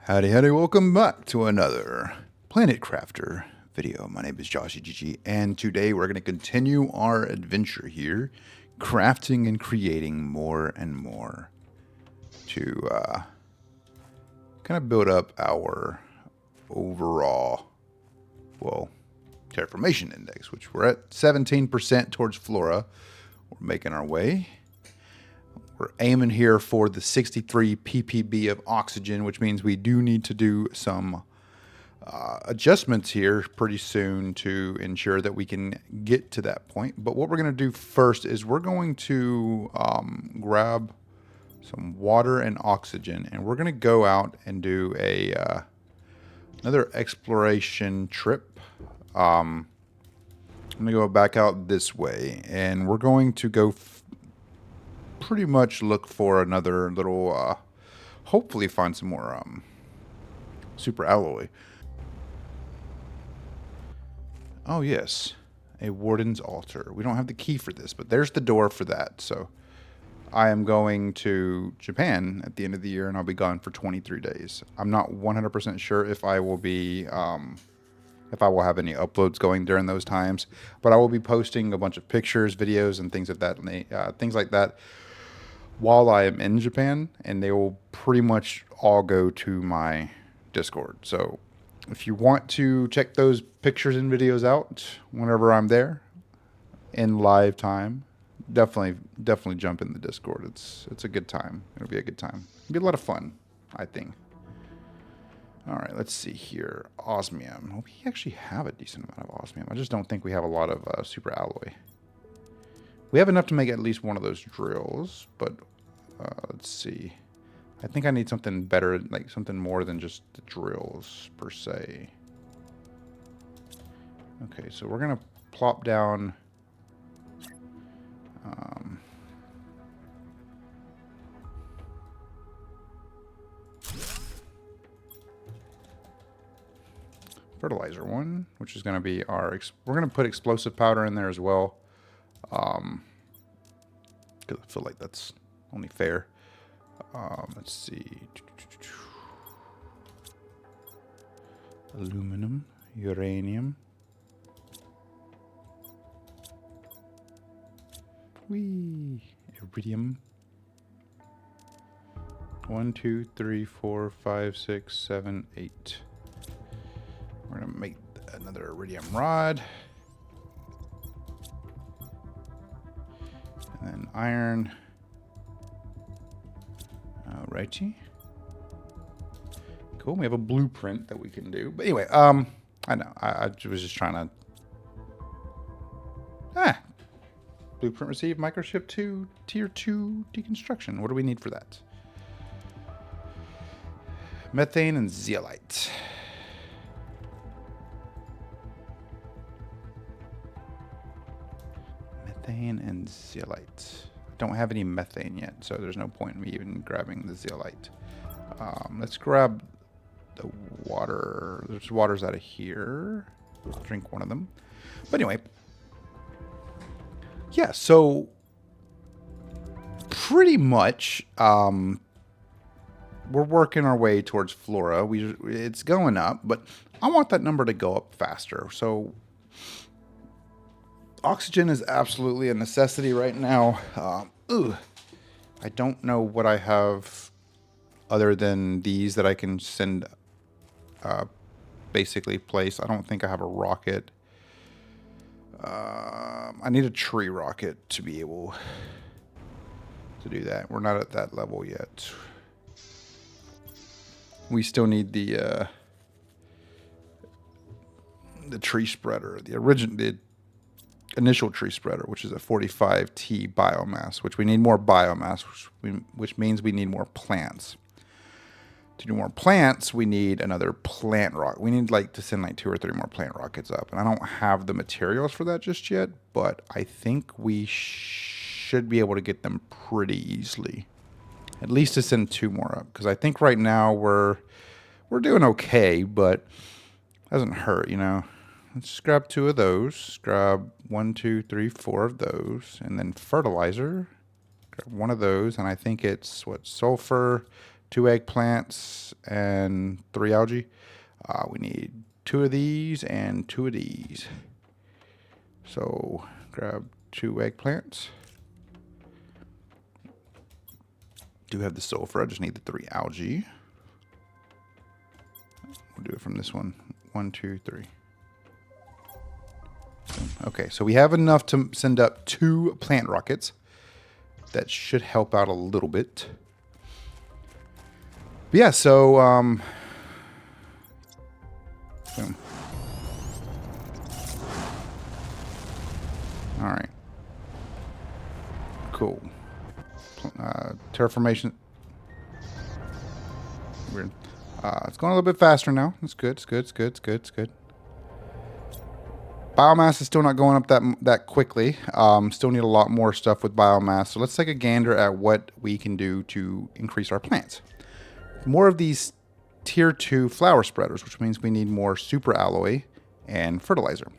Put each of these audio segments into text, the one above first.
Howdy, howdy, welcome back to another Planet Crafter video. My name is JawshyGG, and today we're going to continue our adventure here, crafting and creating more and more to kind of build up our overall, well, Terraformation index, which we're at 17% towards Flora. We're making our way. We're aiming here for the 63 ppb of oxygen, which means we do need to do some adjustments here pretty soon to ensure that we can get to that point. But what we're going to do first is we're going to grab some water and oxygen, and we're going to go out and do a another exploration trip. I'm going to go back out this way, and we're going to go pretty much look for another little, hopefully find some more super alloy. Oh yes, a warden's altar. We don't have the key for this, but there's the door for that. So I am going to Japan at the end of the year, and I'll be gone for 23 days. I'm not 100% sure if I will be, if I will have any uploads going during those times, but I will be posting a bunch of pictures, videos, and things of that, things like that while I am in Japan, and they will pretty much all go to my Discord. So if you want to check those pictures and videos out whenever I'm there in live time, definitely jump in the Discord. It's a good time. It'll be a good time. It'll be a lot of fun, I think. All right, let's see here. Osmium. Well, we actually have a decent amount of osmium. I just don't think we have a lot of super alloy. We have enough to make at least one of those drills, but let's see. I think I need something better, like something more than just the drills per se. Okay, so we're gonna plop down fertilizer one, which is gonna be our, we're gonna put explosive powder in there as well. Because I feel like that's only fair. Let's see. Aluminum, uranium. Whee! Iridium. 1, 2, 3, 4, 5, 6, 7, 8. We're gonna make another iridium rod. And then iron. Alrighty. Cool. We have a blueprint that we can do. But anyway, I know. I was just trying to. Blueprint received. Microchip 2, Tier 2 deconstruction. What do we need for that? Methane and zeolite. Methane and zeolite. Don't have any methane yet, so there's no point in me even grabbing the zeolite. Let's grab the water. There's waters out of here. We'll drink one of them. But anyway, yeah, so pretty much we're working our way towards Flora. It's going up, but I want that number to go up faster. So oxygen is absolutely a necessity right now. I don't know what I have other than these that I can send, basically place. I don't think I have a rocket. I need a tree rocket to be able to do that. We're not at that level yet. We still need the tree spreader, the initial tree spreader, which is a 45T biomass, which we need more biomass, which means we need more plants. To do more plants, we need another plant rocket. We need to send 2 or 3 more plant rockets up. And I don't have the materials for that just yet, but I think we should be able to get them pretty easily. At least to send 2 more up. Because I think right now we're doing okay, but it doesn't hurt, you know. Let's grab 2 of those. Grab 1, 2, 3, 4 of those. And then fertilizer. Grab 1 of those. And I think it's, sulfur, 2 eggplants and 3 algae. We need 2 of these and 2 of these. So grab 2 eggplants. Do have the sulfur. I just need the 3 algae. We'll do it from this one. 1, 2, 3. Okay, so we have enough to send up 2 plant rockets. That should help out a little bit. But yeah, so boom. All right. Cool. Terraformation. Weird. It's going a little bit faster now. It's good. It's good. It's good. It's good. It's good. Biomass is still not going up that quickly. Still need a lot more stuff with biomass. So let's take a gander at what we can do to increase our plants. More of these tier 2 flower spreaders, which means we need more super alloy and fertilizer.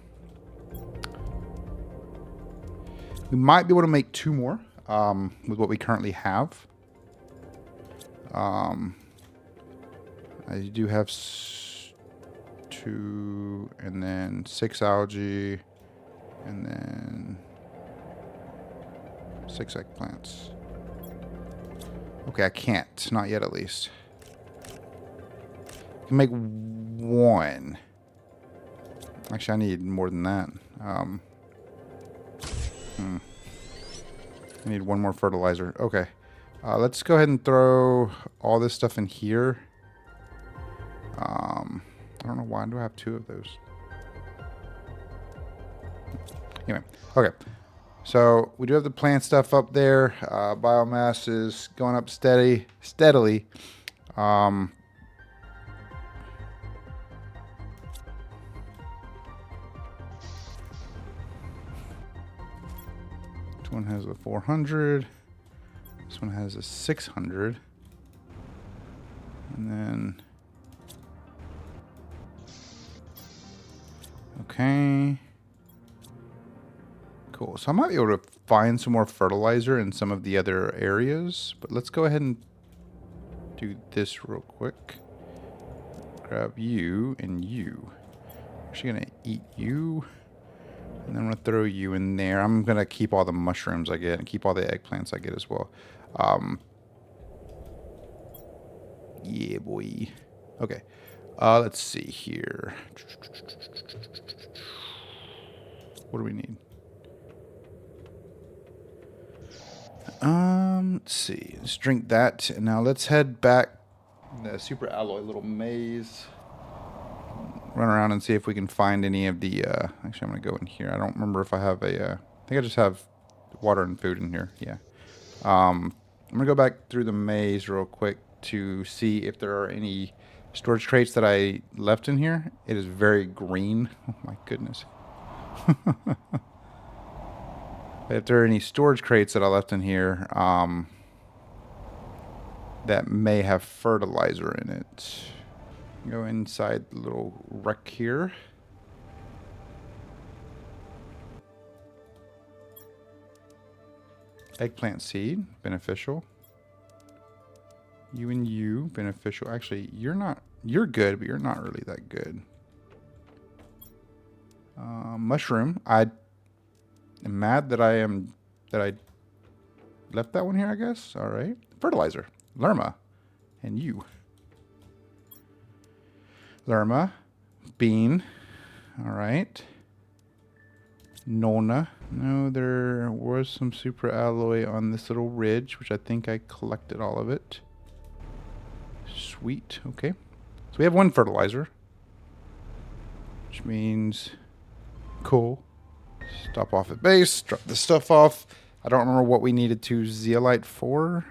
We might be able to make 2 more with what we currently have. I do have 2 and then 6 algae and then 6 eggplants. Okay, I can't. Not yet, at least. I can make 1. Actually, I need more than that. I need 1 more fertilizer. Okay. Let's go ahead and throw all this stuff in here. I don't know why. Do I have 2 of those? Anyway. Okay. So we do have the plant stuff up there. Biomass is going up steadily. This one has a 400. This one has a 600. And then... Okay. Cool. So I might be able to find some more fertilizer in some of the other areas. But let's go ahead and do this real quick. Grab you and you. I'm actually going to eat you. And then I'm going to throw you in there. I'm going to keep all the mushrooms I get and keep all the eggplants I get as well. Yeah, boy. Okay. Let's see here. What do we need? Let's see. Let's drink that. And now let's head back the super alloy little maze. Run around and see if we can find any of the, actually I'm going to go in here. I don't remember if I have a, I think I just have water and food in here. Yeah. I'm going to go back through the maze real quick to see if there are any storage crates that I left in here. It is very green. Oh my goodness. If there are any storage crates that I left in here, that may have fertilizer in it. Go inside the little wreck here. Eggplant seed, beneficial. You and you, beneficial. Actually, you're not, you're good, but you're not really that good. Mushroom. I am mad that I left that one here, I guess. All right. Fertilizer. Lerma. And you. Lerma. Bean. All right. Nona. No, there was some super alloy on this little ridge, which I think I collected all of it. Sweet. Okay. So we have 1 fertilizer. Which means... Cool. Stop off at base. Drop the stuff off. I don't remember what we needed to zeolite for.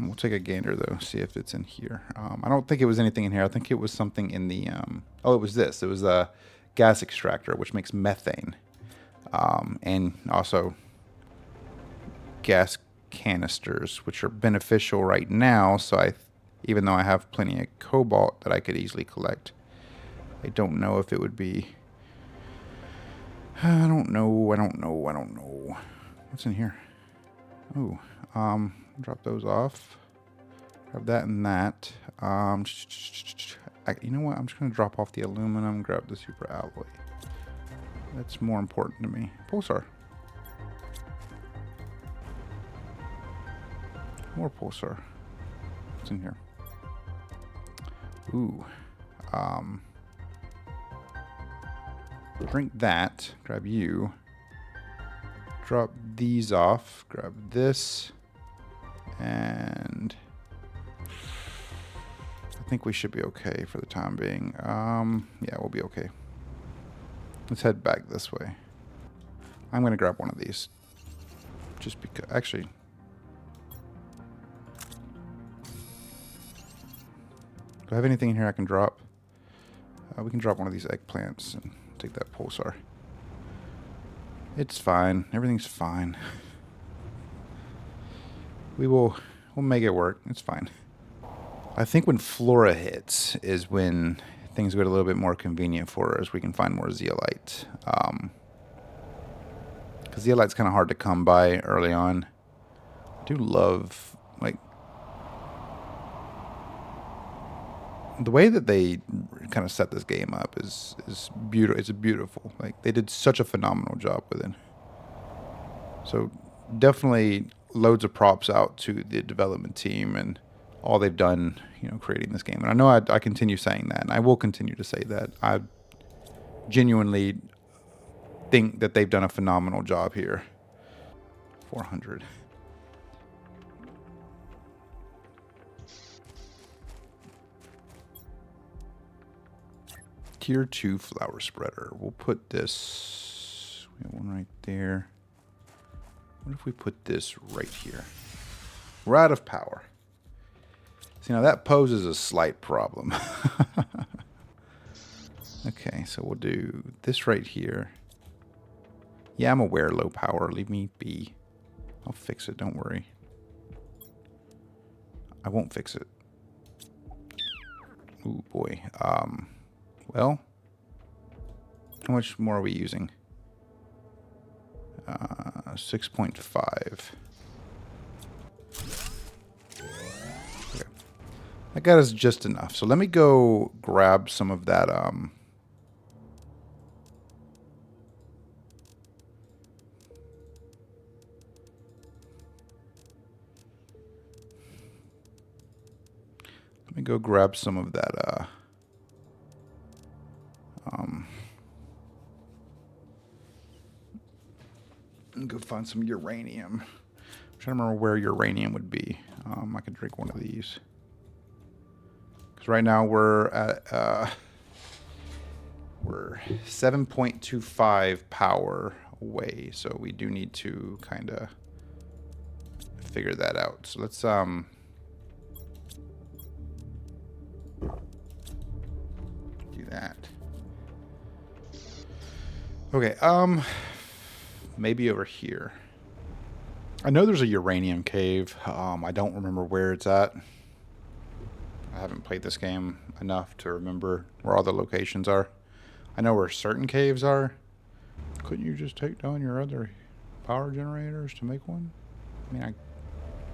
We'll take a gander, though. See if it's in here. I don't think it was anything in here. I think it was something in the... oh, it was this. It was a gas extractor, which makes methane. And also gas canisters, which are beneficial right now. So even though I have plenty of cobalt that I could easily collect, I don't know if it would be... I don't know. What's in here? Oh, drop those off. Grab that and that. You know what? I'm just going to drop off the aluminum, grab the super alloy. That's more important to me. Pulsar. More pulsar. What's in here? Ooh. Drink that. Grab you. Drop these off. Grab this. And I think we should be okay for the time being. Yeah, we'll be okay. Let's head back this way. I'm going to grab one of these. Just because... Actually... Do I have anything in here I can drop? We can drop one of these eggplants and take that pulsar. It's fine. Everything's fine. We'll make it work. It's fine. I think when Flora hits is when things get a little bit more convenient for us. We can find more zeolite. Because zeolite's kind of hard to come by early on. I do love, like, the way that they kind of set this game up is beautiful. It's beautiful. Like, they did such a phenomenal job with it. So definitely loads of props out to the development team and all they've done, you know, creating this game. And I know I continue saying that, and I will continue to say that. I genuinely think that they've done a phenomenal job here. 400. Tier 2 flower spreader. We'll put this... We have one right there. What if we put this right here? We're out of power. See, now that poses a slight problem. Okay, so we'll do this right here. Yeah, I'm aware, low power. Leave me be. I'll fix it, don't worry. I won't fix it. Ooh, boy. Well, how much more are we using? 6.5. Okay. That got us just enough. So let me go grab some of that. Let me go grab some of that. Go find some uranium. I'm trying to remember where uranium would be. I could drink one of these. Because right now we're at we're 7.25 power away, so we do need to kind of figure that out. So let's do that. Okay, maybe over here. I know there's a uranium cave. I don't remember where it's at. I haven't played this game enough to remember where all the locations are. I know where certain caves are. Couldn't you just take down your other power generators to make one? I mean, I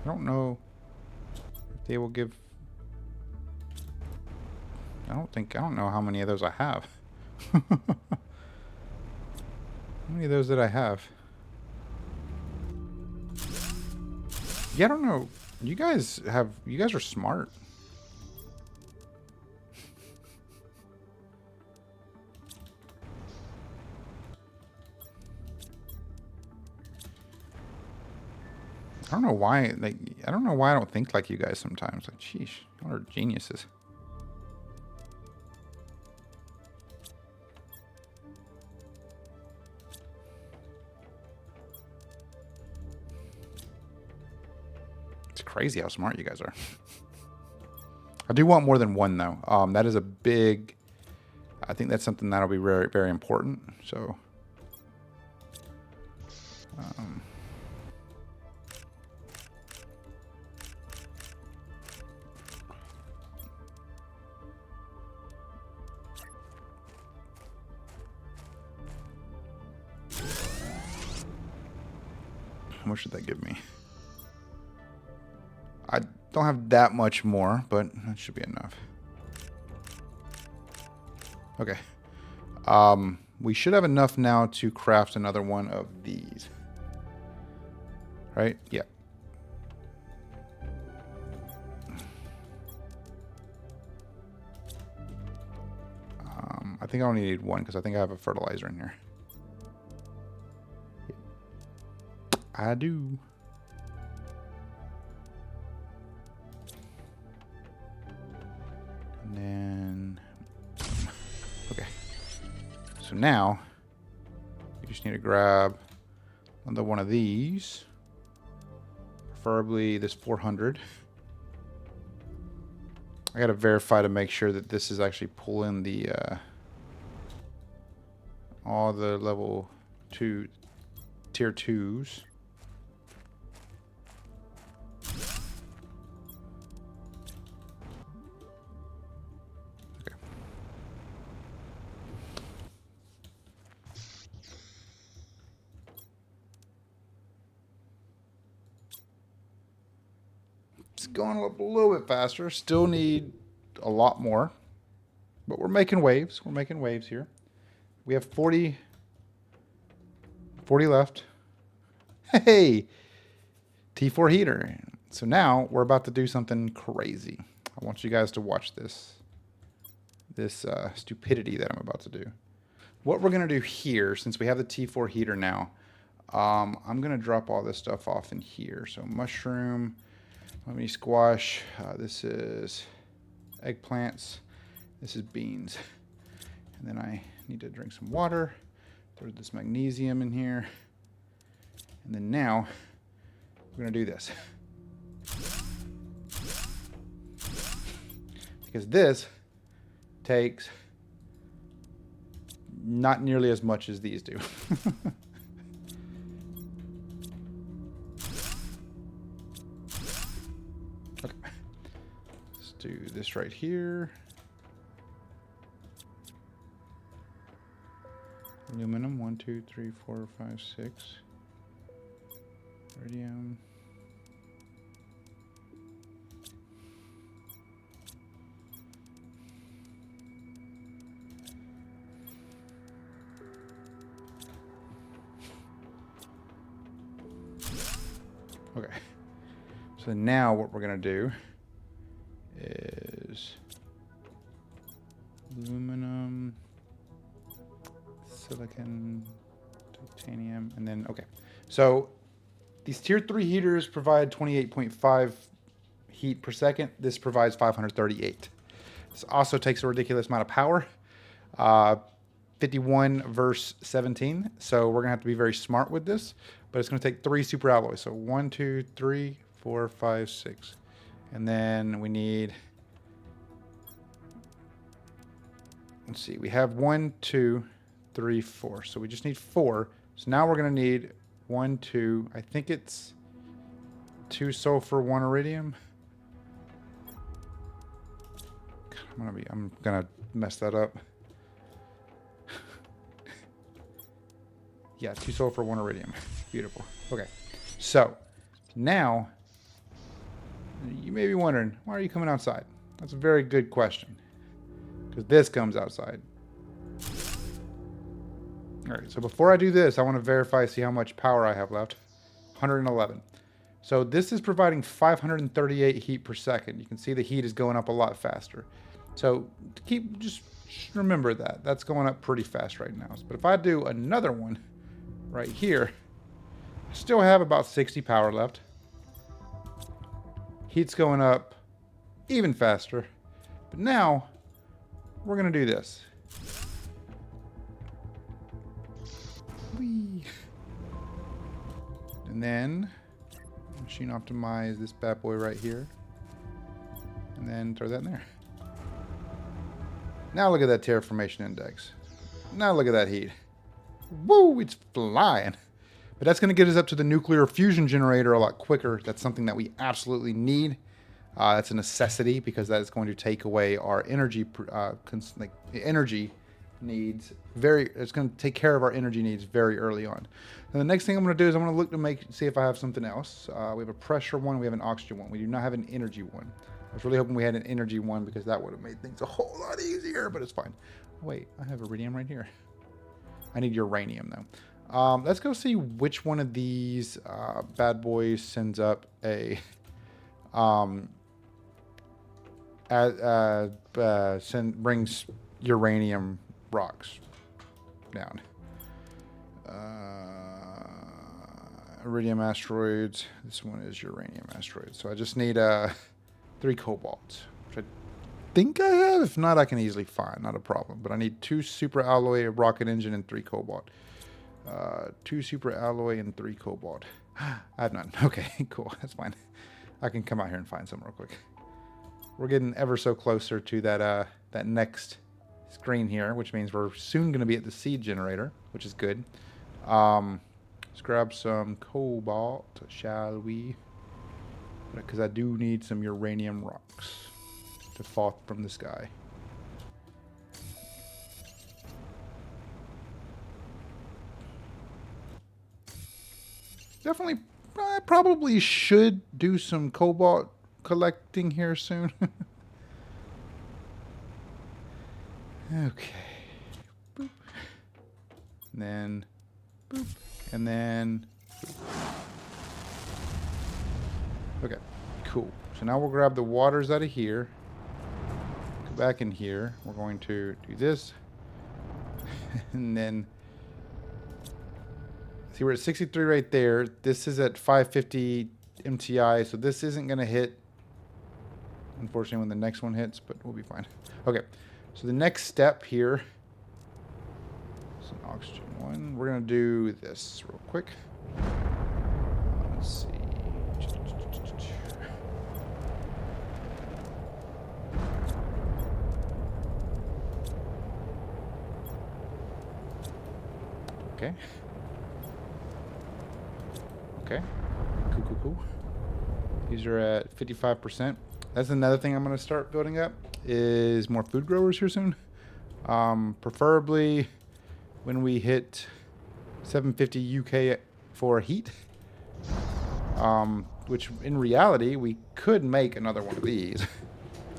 don't know if they will give... I don't know how many of those I have. How many of those did I have? Yeah, I don't know. You guys are smart. I don't know why, like, I don't know why I don't think like you guys sometimes. Like, sheesh, y'all are geniuses. It's crazy how smart you guys are. I do want more than one, though. That is a big... I think that's something that'll be very, very important, so... How much should that give me? Don't have that much more, but that should be enough. Okay. We should have enough now to craft another one of these. Right? Yeah. I think I only need one because I think I have a fertilizer in here. I do. And then... Okay. So now, we just need to grab another one of these. Preferably this 400. I gotta verify to make sure that this is actually pulling the all the level 2 tier 2s. Okay. It's going a little bit faster. Still need a lot more, but we're making waves. We're making waves here. We have 40 left. Hey, T4 heater. So now we're about to do something crazy. I want you guys to watch this stupidity that I'm about to do. What we're gonna do here, since we have the T4 heater now, I'm gonna drop all this stuff off in here. So mushroom, let me squash. This is eggplants. This is beans. And then I need to drink some water. Throw this magnesium in here. And then now, we're going to do this. Because this takes not nearly as much as these do. Okay. Let's do this right here. Aluminum, 1, 2, 3, 4, 5, 6. Iridium. Okay. So now what we're going to do is aluminum, silicon, titanium, and then, okay. So these tier 3 heaters provide 28.5 heat per second. This provides 538. This also takes a ridiculous amount of power. 51 versus 17. So we're gonna have to be very smart with this, but it's gonna take 3 super alloys. So 1, 2, 3, 4, 5, 6. And then we need, let's see, we have 1, 2, 3, 4. So we just need 4. So now we're gonna need 1, 2, I think it's 2 sulfur, 1 iridium. I'm gonna mess that up. Yeah, 2 sulfur, 1 iridium. Beautiful. Okay. So now you may be wondering, why are you coming outside? That's a very good question. Because this comes outside. All right, so before I do this, I want to verify, see how much power I have left. 111. So this is providing 538 heat per second. You can see the heat is going up a lot faster. So just remember that. That's going up pretty fast right now. But if I do another one right here, I still have about 60 power left. Heat's going up even faster. But now we're going to do this. Whee. And then machine optimize this bad boy right here. And then throw that in there. Now look at that terraformation index. Now look at that heat. Woo, it's flying. But that's going to get us up to the nuclear fusion generator a lot quicker. That's something that we absolutely need. That's a necessity because that is going to take away our energy, energy needs it's going to take care of our energy needs very early on. And the next thing I'm going to do is I'm going to look to see if I have something else. We have a pressure one, we have an oxygen one. We do not have an energy one. I was really hoping we had an energy one because that would have made things a whole lot easier, but it's fine. Wait, I have iridium right here. I need uranium though. Let's go see which one of these bad boys sends up a brings uranium rocks down. Iridium asteroids. This one is uranium asteroids. So I just need 3 cobalt, which I think I have. If not, I can easily find. Not a problem. But I need 2 super alloy, a rocket engine, and 3 cobalt. 2 super alloy and 3 cobalt. I have none. Okay, cool. That's fine. I can come out here and find some real quick. We're getting ever so closer to that that next screen here, which means we're soon going to be at the seed generator, which is good. Let's grab some cobalt, shall we? Because I do need some uranium rocks to fall from the sky. Definitely, I probably should do some cobalt collecting here soon. Okay. Boop. And then boop. And then boop. Okay, cool. So now we'll grab the waters out of here. Go back in here. We're going to do this. And then see, we're at 63 right there. This is at 550 MTI, so this isn't going to hit, unfortunately, when the next one hits, but we'll be fine. Okay, so the next step here is an oxygen one. We're going to do this real quick. Let's see. Okay. Okay. Cool, cool, cool. These are at 55%. That's another thing I'm going to start building up is more food growers here soon. Preferably when we hit 750 UK for heat. Which in reality, we could make another one of these.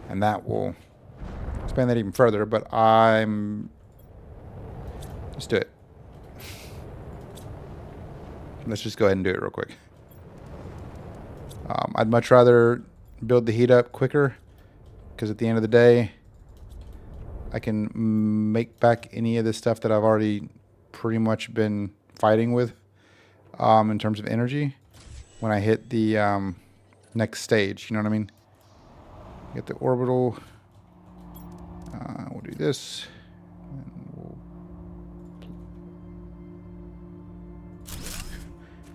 And that will expand that even further. But let's do it. Let's just go ahead and do it real quick. I'd much rather build the heat up quicker because at the end of the day, I can make back any of the stuff that I've already pretty much been fighting with in terms of energy when I hit the next stage. You know what I mean? Get the orbital. We'll do this.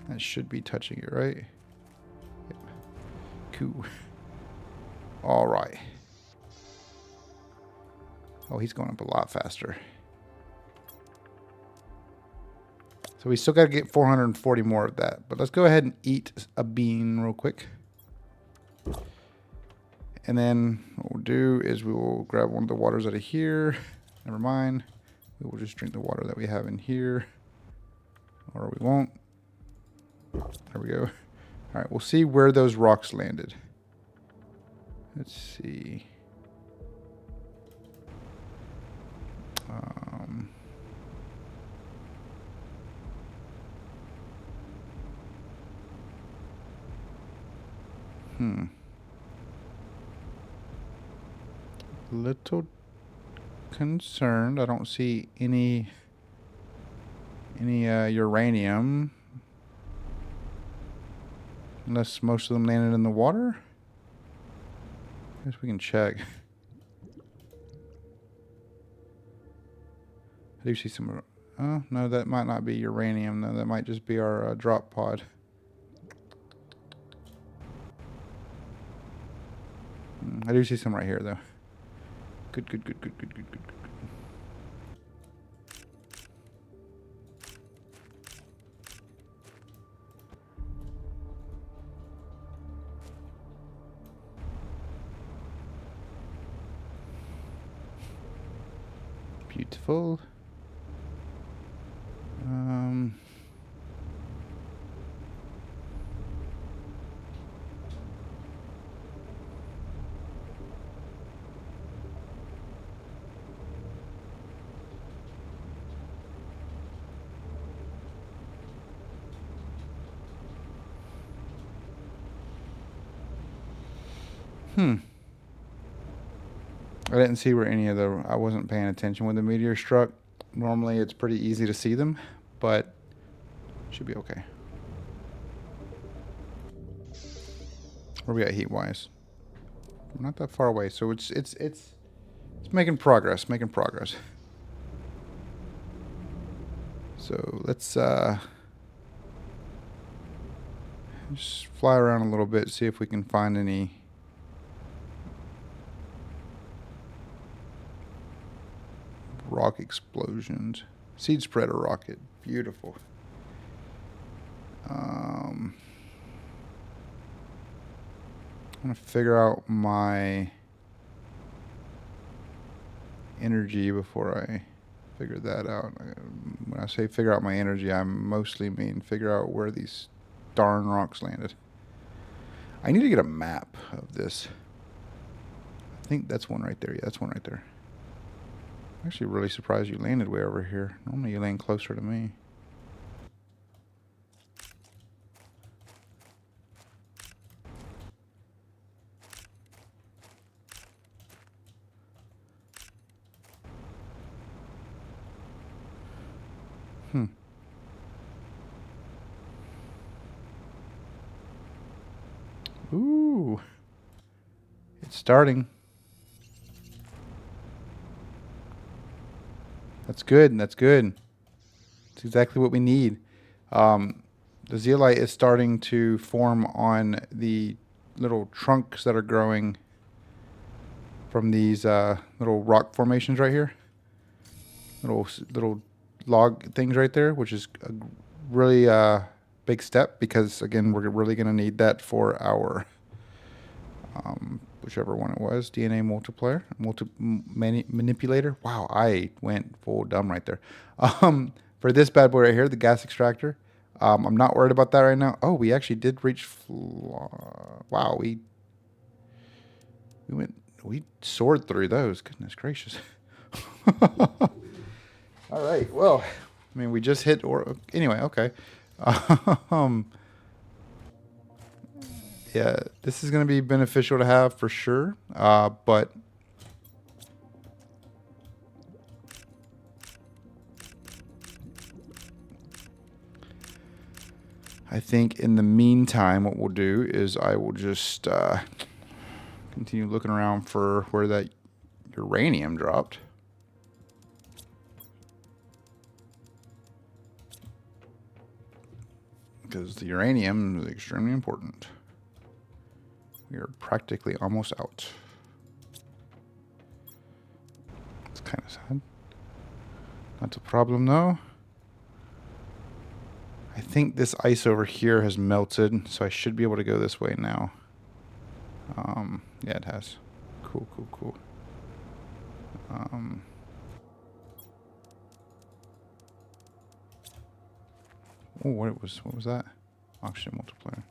That should be touching it, right? Yep. Cool. All right. Oh, he's going up a lot faster. So we still got to get 440 more of that. But let's go ahead and eat a bean real quick. And then what we'll do is we will grab one of the waters out of here. Never mind. We will just drink the water that we have in here. Or we won't. There we go. All right, we'll see where those rocks landed. Let's see. Little concerned. I don't see any uranium. Unless most of them landed in the water. I guess we can check. I do see some. Oh, no, that might not be uranium. No, that might just be our drop pod. I do see some right here, though. Good, good, good, good, good, good, good, good. Beautiful. I didn't see where any of the... I wasn't paying attention when the meteor struck. Normally it's pretty easy to see them, but should be okay. Where we at heat-wise? We're not that far away, so it's making progress, making progress. So let's just fly around a little bit, see if we can find any rock explosions. Seed spreader rocket, beautiful. I'm gonna figure out my energy before I figure that out. When I say figure out my energy, I mostly mean figure out where these darn rocks landed. I need to get a map of this. I think that's one right there. Yeah, that's one right there. I'm actually really surprised you landed way over here. Normally you land closer to me. Ooh. It's starting. That's good. That's good. It's exactly what we need. The zeolite is starting to form on the little trunks that are growing from these little rock formations right here. Little log things right there, which is a really big step because, again, we're really going to need that for our whichever one it was, DNA multiplier, manipulator. Wow, I went full dumb right there. For this bad boy right here, the gas extractor, I'm not worried about that right now. Oh, we actually did reach. Wow, we soared through those. Goodness gracious. All right. Well, I mean, we just hit. Or anyway, okay. Yeah, this is going to be beneficial to have for sure, but I think in the meantime, what we'll do is I will just continue looking around for where that uranium dropped. Because the uranium is extremely important. We are practically almost out. It's kind of sad. Not a problem though. I think this ice over here has melted, so I should be able to go this way now. Yeah, it has. Cool, cool, cool. Oh, what was that? Oxygen multiplier.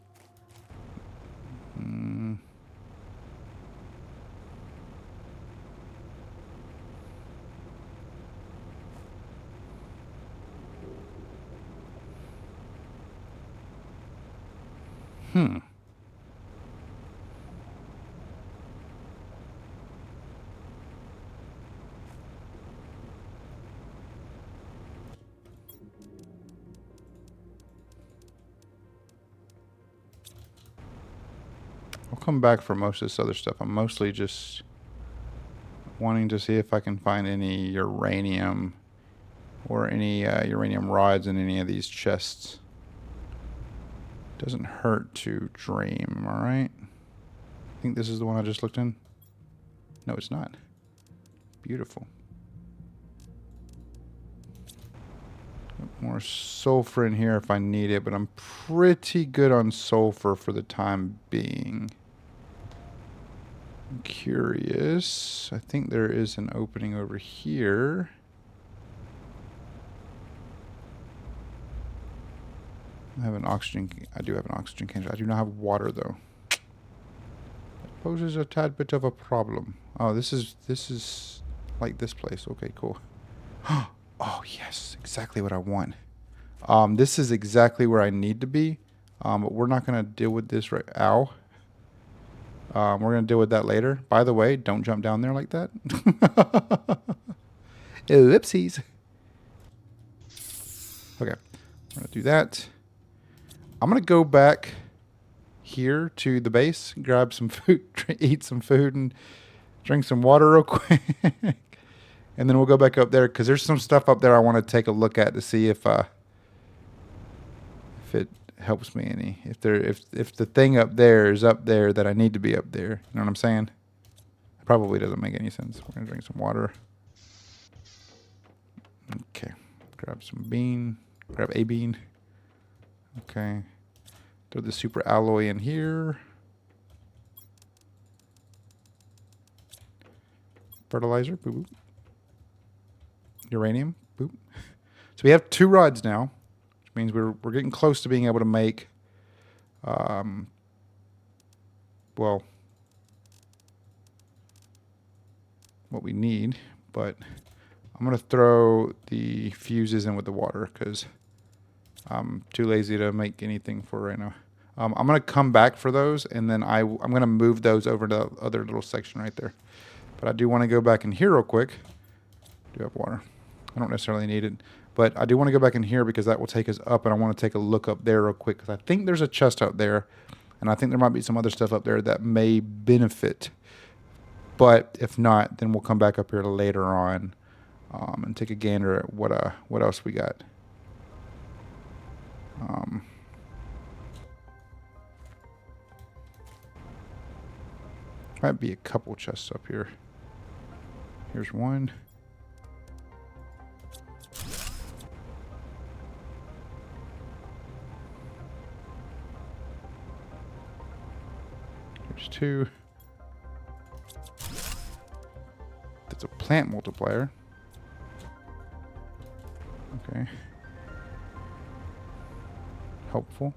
I'll come back for most of this other stuff. I'm mostly just wanting to see if I can find any uranium or any uranium rods in any of these chests. Doesn't hurt to dream, am I right? I think this is the one I just looked in. No, it's not. Beautiful. More sulfur in here if I need it, but I'm pretty good on sulfur for the time being. I'm curious. I think there is an opening over here. I have an oxygen. I do have an oxygen canister. I do not have water though. That poses a tad bit of a problem. Oh, this is like this place. Okay, cool. Oh yes, exactly what I want. This is exactly where I need to be. But we're not gonna deal with this right. Ow. We're gonna deal with that later. By the way, don't jump down there like that. Oopsies. Okay, we're gonna do that. I'm gonna go back here to the base, grab some food, eat some food, and drink some water real quick. And then we'll go back up there because there's some stuff up there I want to take a look at to see if it helps me any. If the thing up there is up there that I need to be up there. You know what I'm saying? It probably doesn't make any sense. We're gonna drink some water. Okay. Grab some bean. Grab a bean. Okay. Throw the super alloy in here. Fertilizer. Boop, boop. Uranium. Boop. So we have 2 rods now, which means we're getting close to being able to make, well, what we need. But I'm going to throw the fuses in with the water because I'm too lazy to make anything for right now. I'm going to come back for those, and then I'm going to move those over to the other little section right there. But I do want to go back in here real quick. I do have water. I don't necessarily need it. But I do want to go back in here because that will take us up, and I want to take a look up there real quick because I think there's a chest out there, and I think there might be some other stuff up there that may benefit. But if not, then we'll come back up here later on and take a gander at what else we got. Might be a couple chests up here. Here's one. Here's 2. That's a plant multiplier. Okay. Helpful.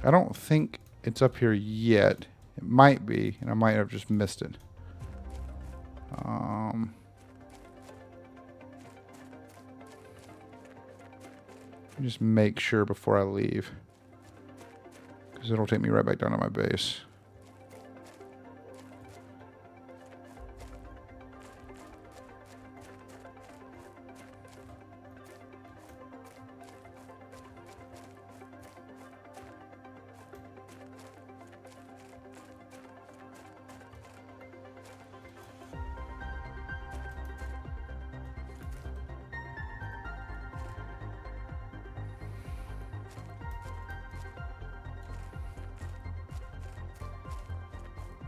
I don't think it's up here yet. It might be, and I might have just missed it. Just make sure before I leave, because it'll take me right back down to my base.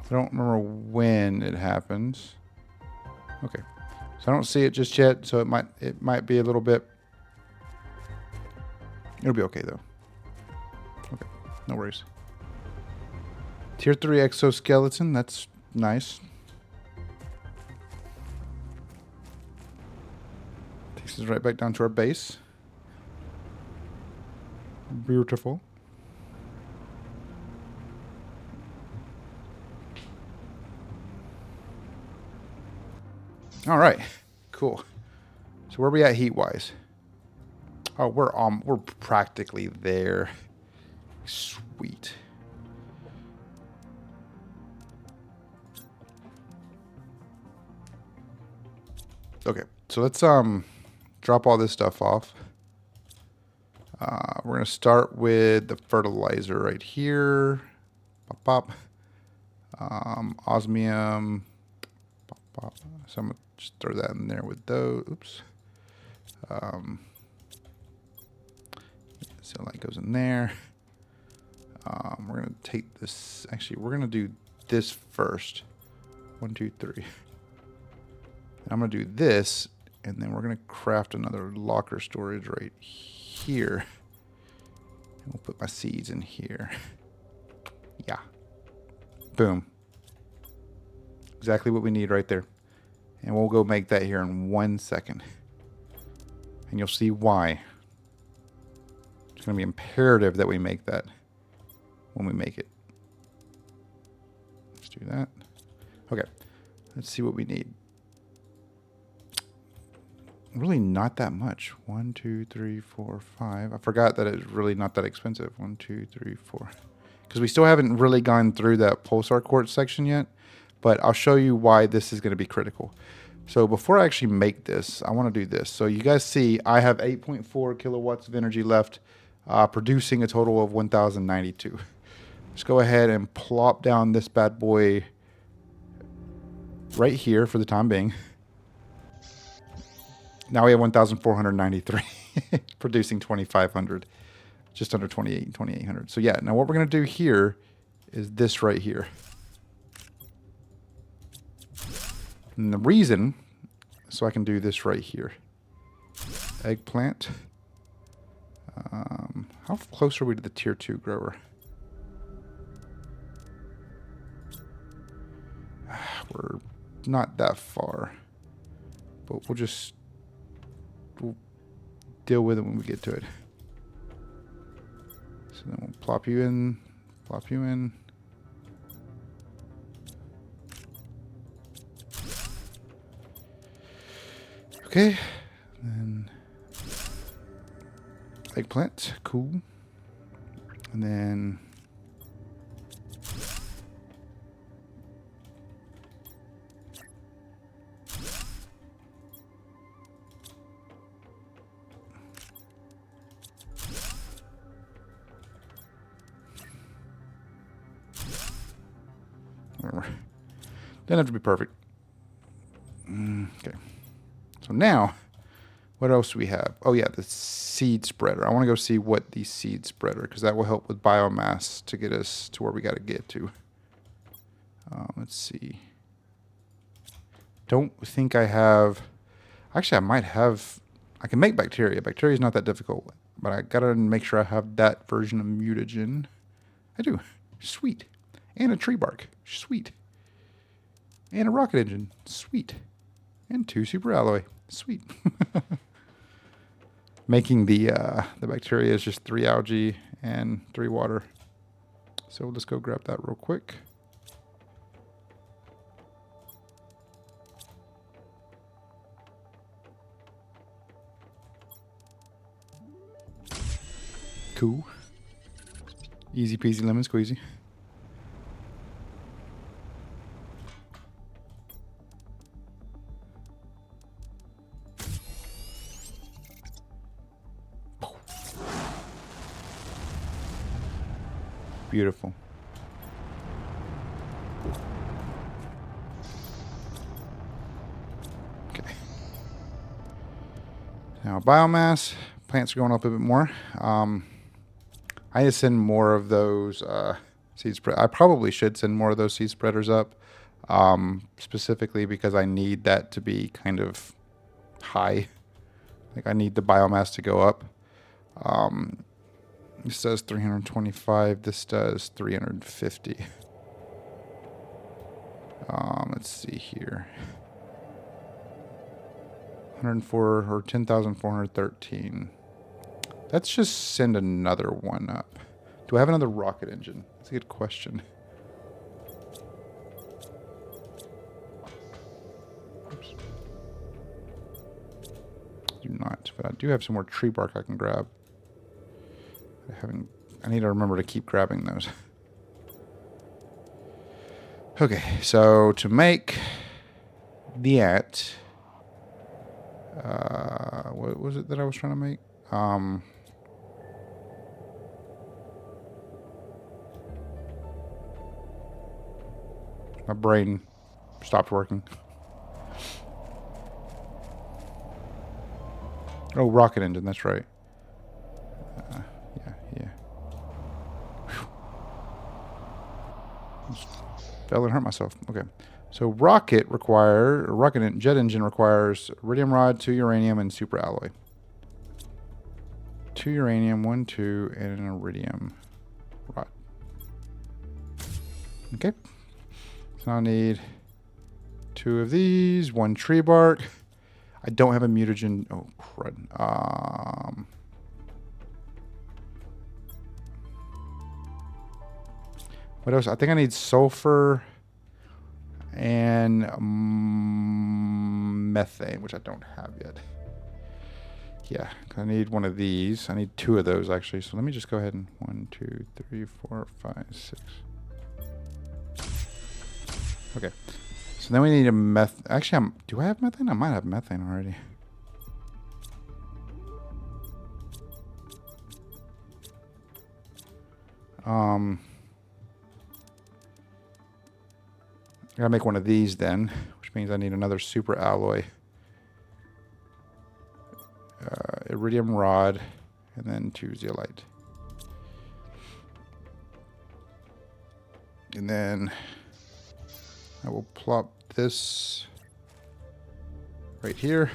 I don't remember when it happens. Okay, so I don't see it just yet, so it might be a little bit. It'll be okay though. Okay, no worries. Tier 3 exoskeleton, that's nice. Takes us right back down to our base. Beautiful. All right, cool. So where are we at heat-wise? Oh, we're practically there. Sweet. Okay, so let's drop all this stuff off. We're gonna start with the fertilizer right here. Pop, pop. Osmium. Pop, pop. So I'm gonna just throw that in there with those. Oops. So that goes in there. We're gonna take this. Actually, we're gonna do this first. 1, 2, 3. And I'm gonna do this, And then we're going to craft another locker storage right here. And we'll put my seeds in here. Yeah. Boom. Exactly what we need right there. And we'll go make that here in 1 second. And you'll see why. It's going to be imperative that we make that when we make it. Let's do that. Okay. Let's see what we need. Really not that much. 1, 2, 3, 4, 5. I forgot that it's really not that expensive. 1, 2, 3, 4. Because we still haven't really gone through that pulsar quartz section yet. But I'll show you why this is going to be critical. So before I actually make this, I want to do this. So you guys see I have 8.4 kilowatts of energy left, producing a total of 1,092. Let's go ahead and plop down this bad boy right here for the time being. Now we have 1,493, producing 2,500, just under 2,800. So yeah, now what we're going to do here is this right here. And the reason, so I can do this right here. Eggplant. How close are we to the tier 2 grower? We're not that far, but we'll deal with it when we get to it. So then we'll plop you in, plop you in. Okay, and then eggplant, cool. And then doesn't have to be perfect. Okay. So now, what else do we have? Oh yeah, the seed spreader. I want to go see what the seed spreader, because that will help with biomass to get us to where we got to get to. Let's see. Don't think I have. Actually, I might have. I can make bacteria. Bacteria is not that difficult, but I gotta make sure I have that version of mutagen. I do. Sweet. And a tree bark. Sweet. And a rocket engine. Sweet. And 2 super alloy. Sweet. Making the bacteria is just 3 algae and 3 water. So let's go grab that real quick. Cool. Easy peasy lemon squeezy. Beautiful. Okay. Now biomass, plants are going up a bit more. I need to send more of those seed spread. I probably should send more of those seed spreaders up, specifically because I need that to be kind of high. Like I need the biomass to go up. This does 325. This does 350. Let's see here. 104 or 10,413. Let's just send another one up. Do I have another rocket engine? That's a good question. Oops. Do not, but I do have some more tree bark I can grab. I need to remember to keep grabbing those. Okay, so to make that, what was it that I was trying to make? My brain stopped working. Oh, rocket engine, that's right. Yeah. Fell and hurt myself. Okay. So jet engine requires iridium rod, 2 uranium, and super alloy. 2 uranium, 1, 2, and an iridium rod. Okay. So now I need 2 of these, 1 tree bark. I don't have a mutagen. Oh, crud. What else? I think I need sulfur and methane, which I don't have yet. Yeah, I need one of these. I need 2 of those, actually. So let me just go ahead and 1, 2, 3, 4, 5, 6. Okay. So then we need a Actually, do I have methane? I might have methane already. I gotta make one of these then, which means I need another super alloy. Iridium rod, and then 2 zeolite. And then I will plop this right here.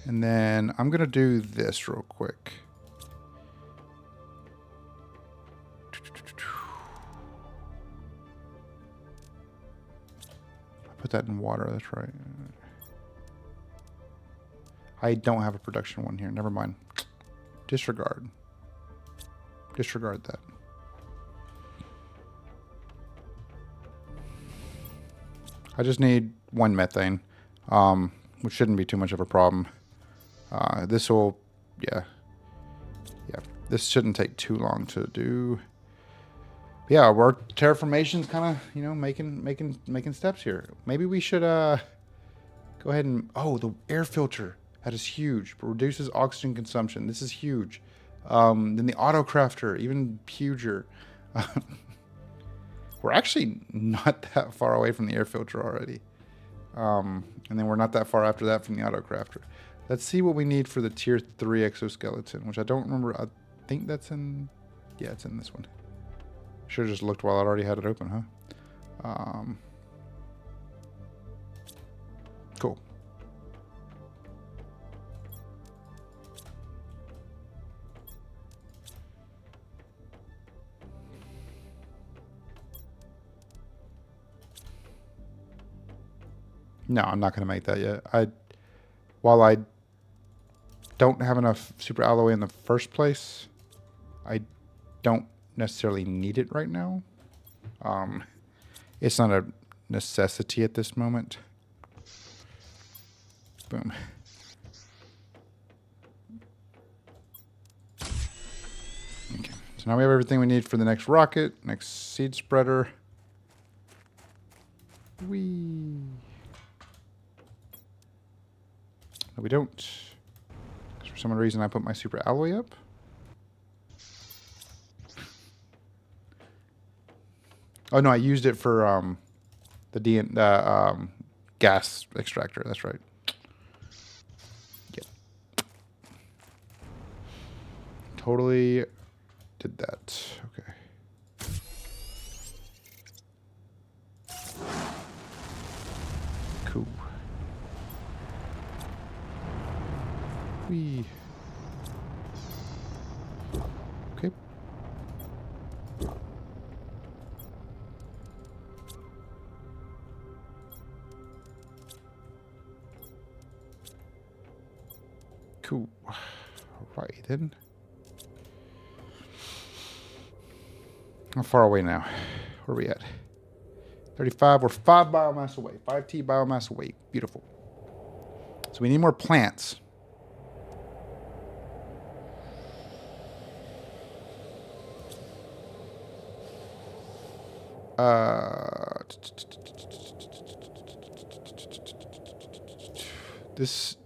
And then I'm going to do this real quick. I put that in water, that's right. I don't have a production one here. Never mind. Disregard. Disregard that. I just need 1 methane, which shouldn't be too much of a problem. This will, yeah, this shouldn't take too long to do. Yeah, our terraformation's kind of, you know, making steps here. Maybe we should go ahead and, oh, the air filter. That is huge. Reduces oxygen consumption. This is huge. Then the auto crafter, even huger. We're actually not that far away from the air filter already. And then we're not that far after that from the auto crafter. Let's see what we need for the tier 3 exoskeleton, which I don't remember. I think that's in, yeah, it's in this one. Should have just looked while I already had it open, huh? Cool. No, I'm not going to make that yet. While I don't have enough super alloy in the first place, I don't necessarily need it right now. It's not a necessity at this moment. Boom. Okay, so now we have everything we need for the next rocket, next seed spreader. Whee! No, we don't. Because for some reason I put my super alloy up. Oh no, I used it for the gas extractor. That's right. Yep. Totally did that. Okay. Cool. Whee. Okay. Cool. Alright then. How far away now? Where are we at? 35. We're 5 biomass away. 5T biomass away. Beautiful. So we need more plants. This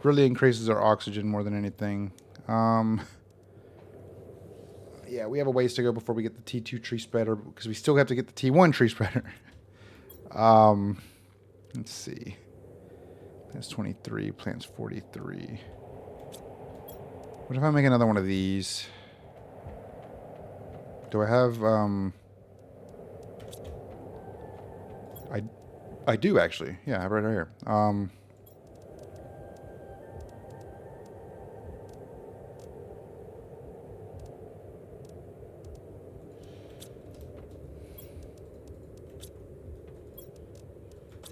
really increases our oxygen more than anything. Yeah, we have a ways to go before we get the T2 tree spreader because we still have to get the T1 tree spreader. Let's see. That's 23, plants 43. What if I make another one of these? Do I have, I do actually. Yeah, I have it right here.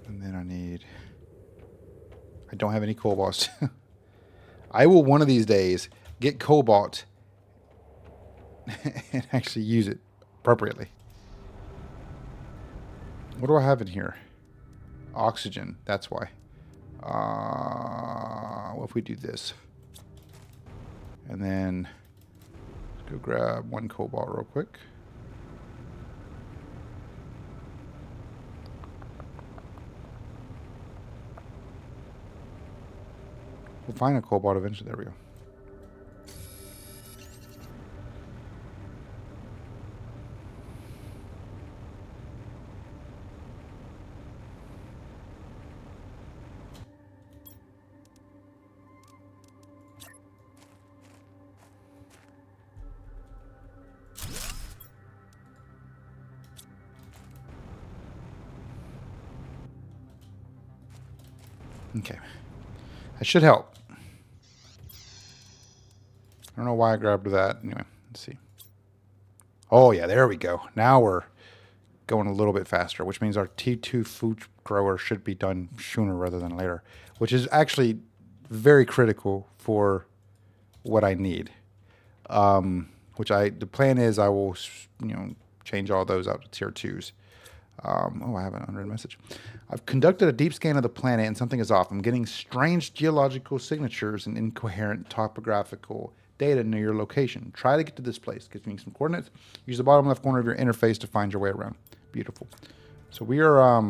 And then I don't have any cobalt. I will one of these days get cobalt and actually use it appropriately. What do I have in here? Oxygen. That's why. What if we do this? And then let's go grab one cobalt real quick. We'll find a cobalt eventually. There we go. Okay. That should help. I don't know why I grabbed that. Anyway, let's see. Oh, yeah, there we go. Now we're going a little bit faster, which means our T2 food grower should be done sooner rather than later, which is actually very critical for what I need. The plan is I will, change all those out to tier 2s. I have an unread message. I've conducted a deep scan of the planet and something is off. I'm getting strange geological signatures and incoherent topographical data near your location. Try to get to this place. Gives me some coordinates. Use the bottom left corner of your interface to find your way around. Beautiful. So we are,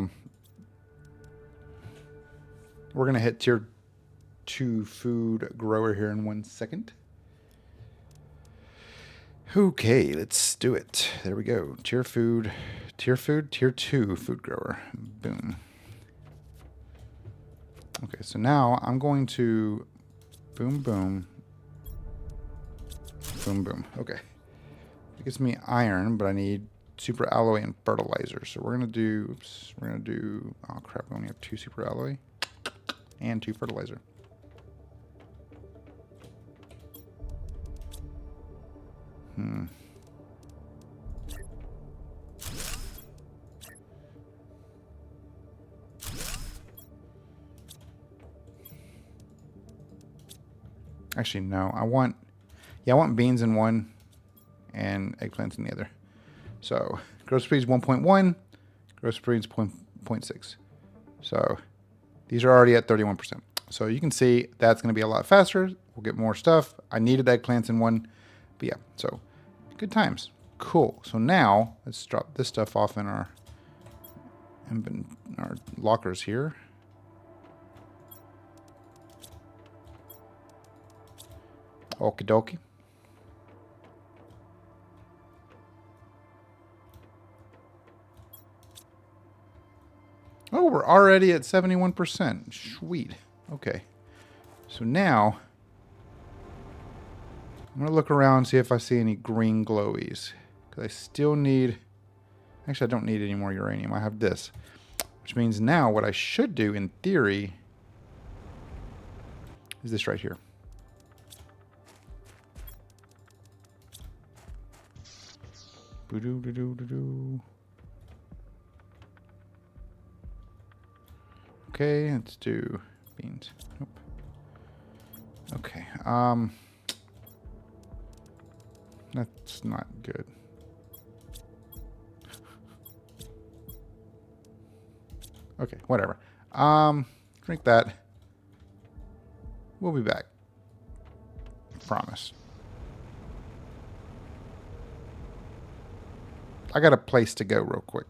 we're going to hit tier 2 food grower here in 1 second. Okay, let's do it. There we go. Tier 2 food grower. Boom. Okay, so now I'm going to boom, boom, boom, boom. Okay. It gives me iron, but I need super alloy and fertilizer. So we're going to do, oh crap, we only have 2 super alloy and 2 fertilizer. Actually, no. I want beans in one and eggplants in the other. So growth speed is 1.1, growth speed is 0.6. So these are already at 31%. So you can see that's going to be a lot faster. We'll get more stuff. I needed eggplants in one, but yeah, so good times. Cool. So now let's drop this stuff off in our lockers here. Okie dokie. Oh, we're already at 71%. Sweet. Okay. So now I'm going to look around and see if I see any green glowies. Because I still need... Actually, I don't need any more uranium. I have this. Which means now what I should do, in theory, is this right here. Boo-doo-doo-doo-doo-doo. Okay, let's do beans. Nope. Okay, that's not good. Okay, whatever. Drink that. We'll be back. Promise. I got a place to go real quick.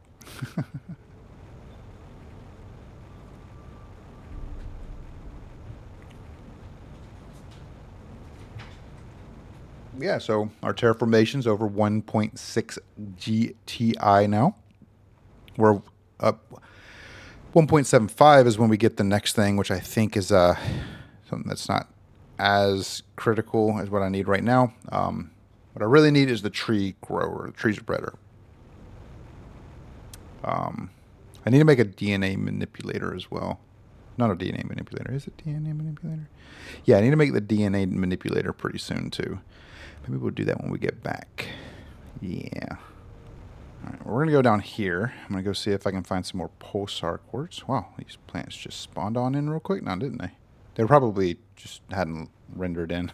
Yeah, so our Terraformation's over 1.6 GTI now. We're up 1.75 is when we get the next thing, which I think is something that's not as critical as what I need right now. What I really need is the tree grower, the tree spreader. I I need to make a DNA manipulator as well. Not a DNA manipulator. Is it DNA manipulator? Yeah, I need to make the DNA manipulator pretty soon too. Maybe we'll do that when we get back. Yeah. All right, we're going to go down here. I'm going to go see if I can find some more pulsar quartz. Wow, these plants just spawned on in real quick now, didn't they? They probably just hadn't rendered in.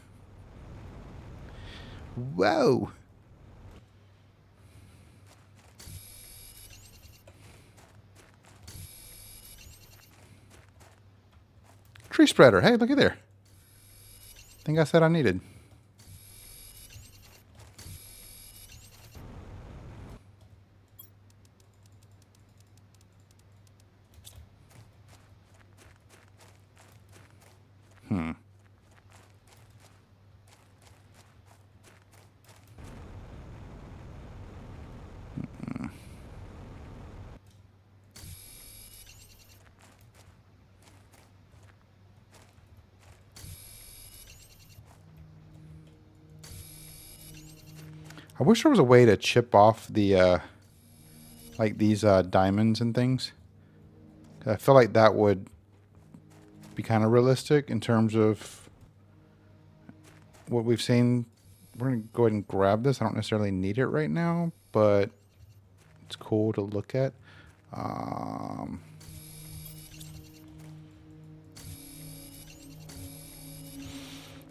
Whoa! Tree spreader. Hey, look at there. Thing I said I needed. I wish there was a way to chip off the, like these diamonds and things. I feel like that would be kind of realistic in terms of what we've seen. We're going to go ahead and grab this. I don't necessarily need it right now, but it's cool to look at.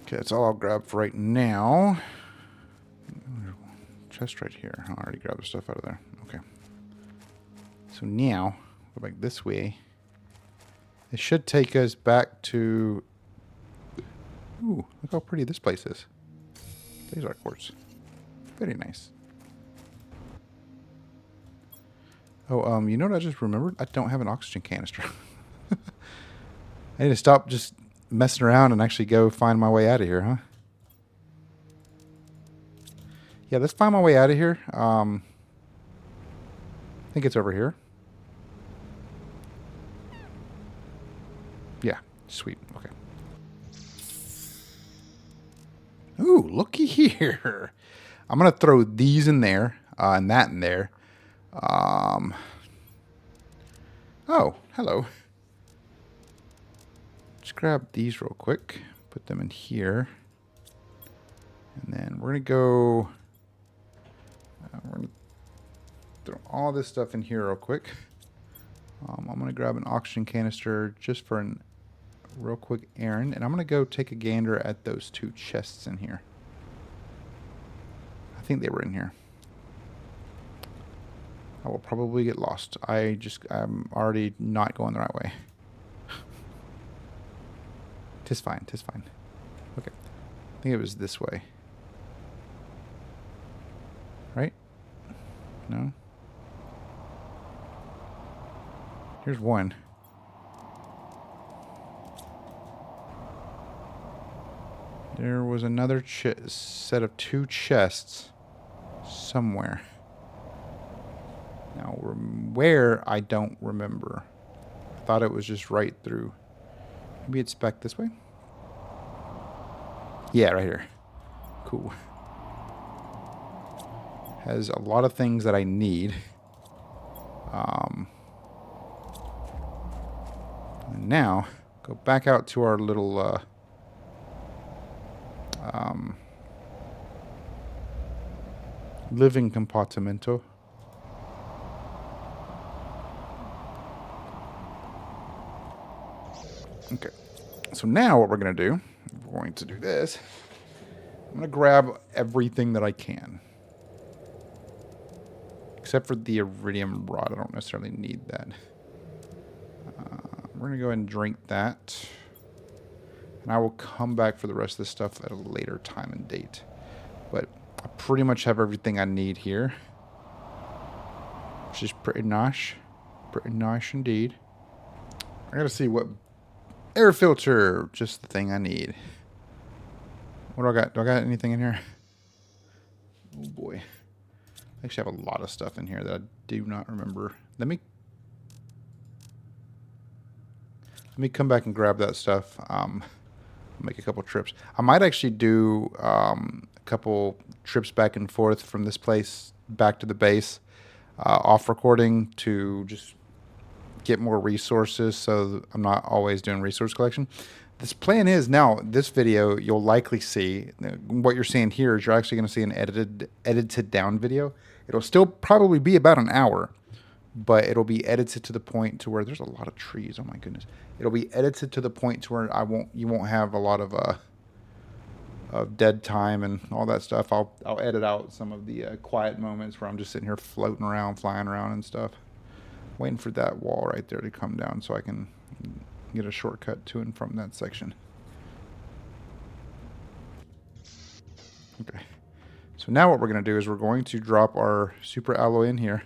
Okay, that's all I'll grab for right now. Chest right here. I already grabbed the stuff out of there. Okay. So now, go back this way. It should take us back to... Ooh, look how pretty this place is. These are quartz. Very nice. Oh, you know what I just remembered? I don't have an oxygen canister. I need to stop just messing around and actually go find my way out of here, huh? Yeah, let's find my way out of here. I think it's over here. Yeah, sweet. Okay. Ooh, looky here. I'm going to throw these in there and that in there. Oh, hello. Just grab these real quick. Put them in here. And then we're going to go... we're going to throw all this stuff in here real quick. I'm going to grab an oxygen canister just for an real quick errand. And I'm going to go take a gander at those two chests in here. I think they were in here. I will probably get lost. I'm already not going the right way. Tis fine, tis fine. Okay. I think it was this way. Right? No? Here's one. There was another set of two chests somewhere. Now, where, I don't remember. I thought it was just right through. Maybe it's back this way? Yeah, right here. Cool. Has a lot of things that I need. And now, go back out to our little... living compartimento. Okay, so now what we're going to do, we're going to do this. I'm going to grab everything that I can. Except for the iridium rod. I don't necessarily need that. We're going to go ahead and drink that. And I will come back for the rest of this stuff at a later time and date. But I pretty much have everything I need here. Which is pretty nice. Pretty nice indeed. I got to see what... Air filter, just the thing I need. What do I got? Do I got anything in here? Oh boy. I actually have a lot of stuff in here that I do not remember. Let me come back and grab that stuff. Make a couple trips. I might actually do a couple trips back and forth from this place back to the base, off recording to just get more resources, so I'm not always doing resource collection. This plan is now, this video, you'll likely see, what you're seeing here is you're actually going to see an edited down video. It'll still probably be about an hour, but it'll be edited to the point to where there's a lot of trees. Oh my goodness. It'll be edited to the point to where you won't have a lot of dead time and all that stuff. I'll edit out some of the quiet moments where I'm just sitting here floating around, flying around and stuff. Waiting for that wall right there to come down so I can get a shortcut to and from that section. Okay. So now what we're going to do is we're going to drop our super alloy in here.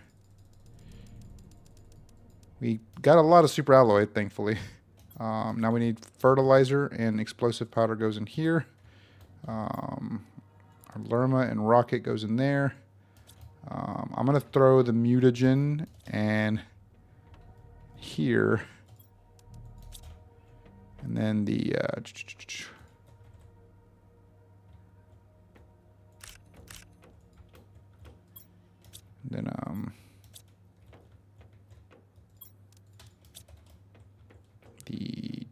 We got a lot of super alloy, thankfully. Now we need fertilizer, and explosive powder goes in here. Our lerma and rocket goes in there. I'm going to throw the mutagen and here. And then the the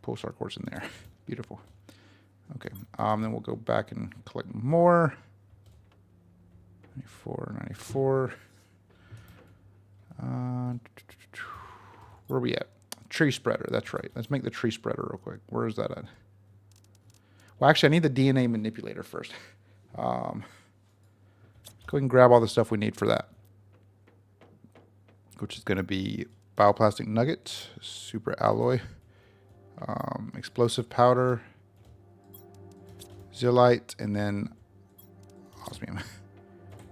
pulsar quartz in there. Beautiful. Okay. Then we'll go back and collect more. 94, 94. Where are we at? Tree spreader. That's right. Let's make the tree spreader real quick. Where is that at? Well, actually, I need the DNA manipulator first. Go ahead and grab all the stuff we need for that, which is going to be bioplastic nugget, super alloy, explosive powder, zeolite, and then osmium.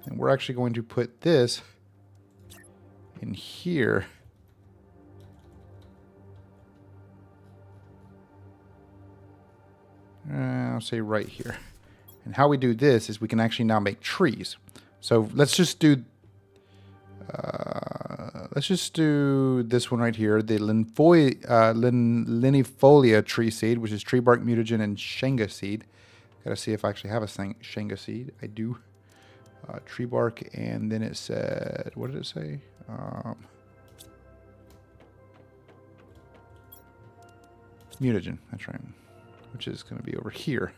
And we're actually going to put this in here. I'll say right here. And how we do this is we can actually now make trees. So let's just do this one right here, the linifolia tree seed, which is tree bark, mutagen, and shenga seed. Gotta see if I actually have a shenga seed. I do. Tree bark, and then it said, what did it say? Mutagen, that's right, which is going to be over here.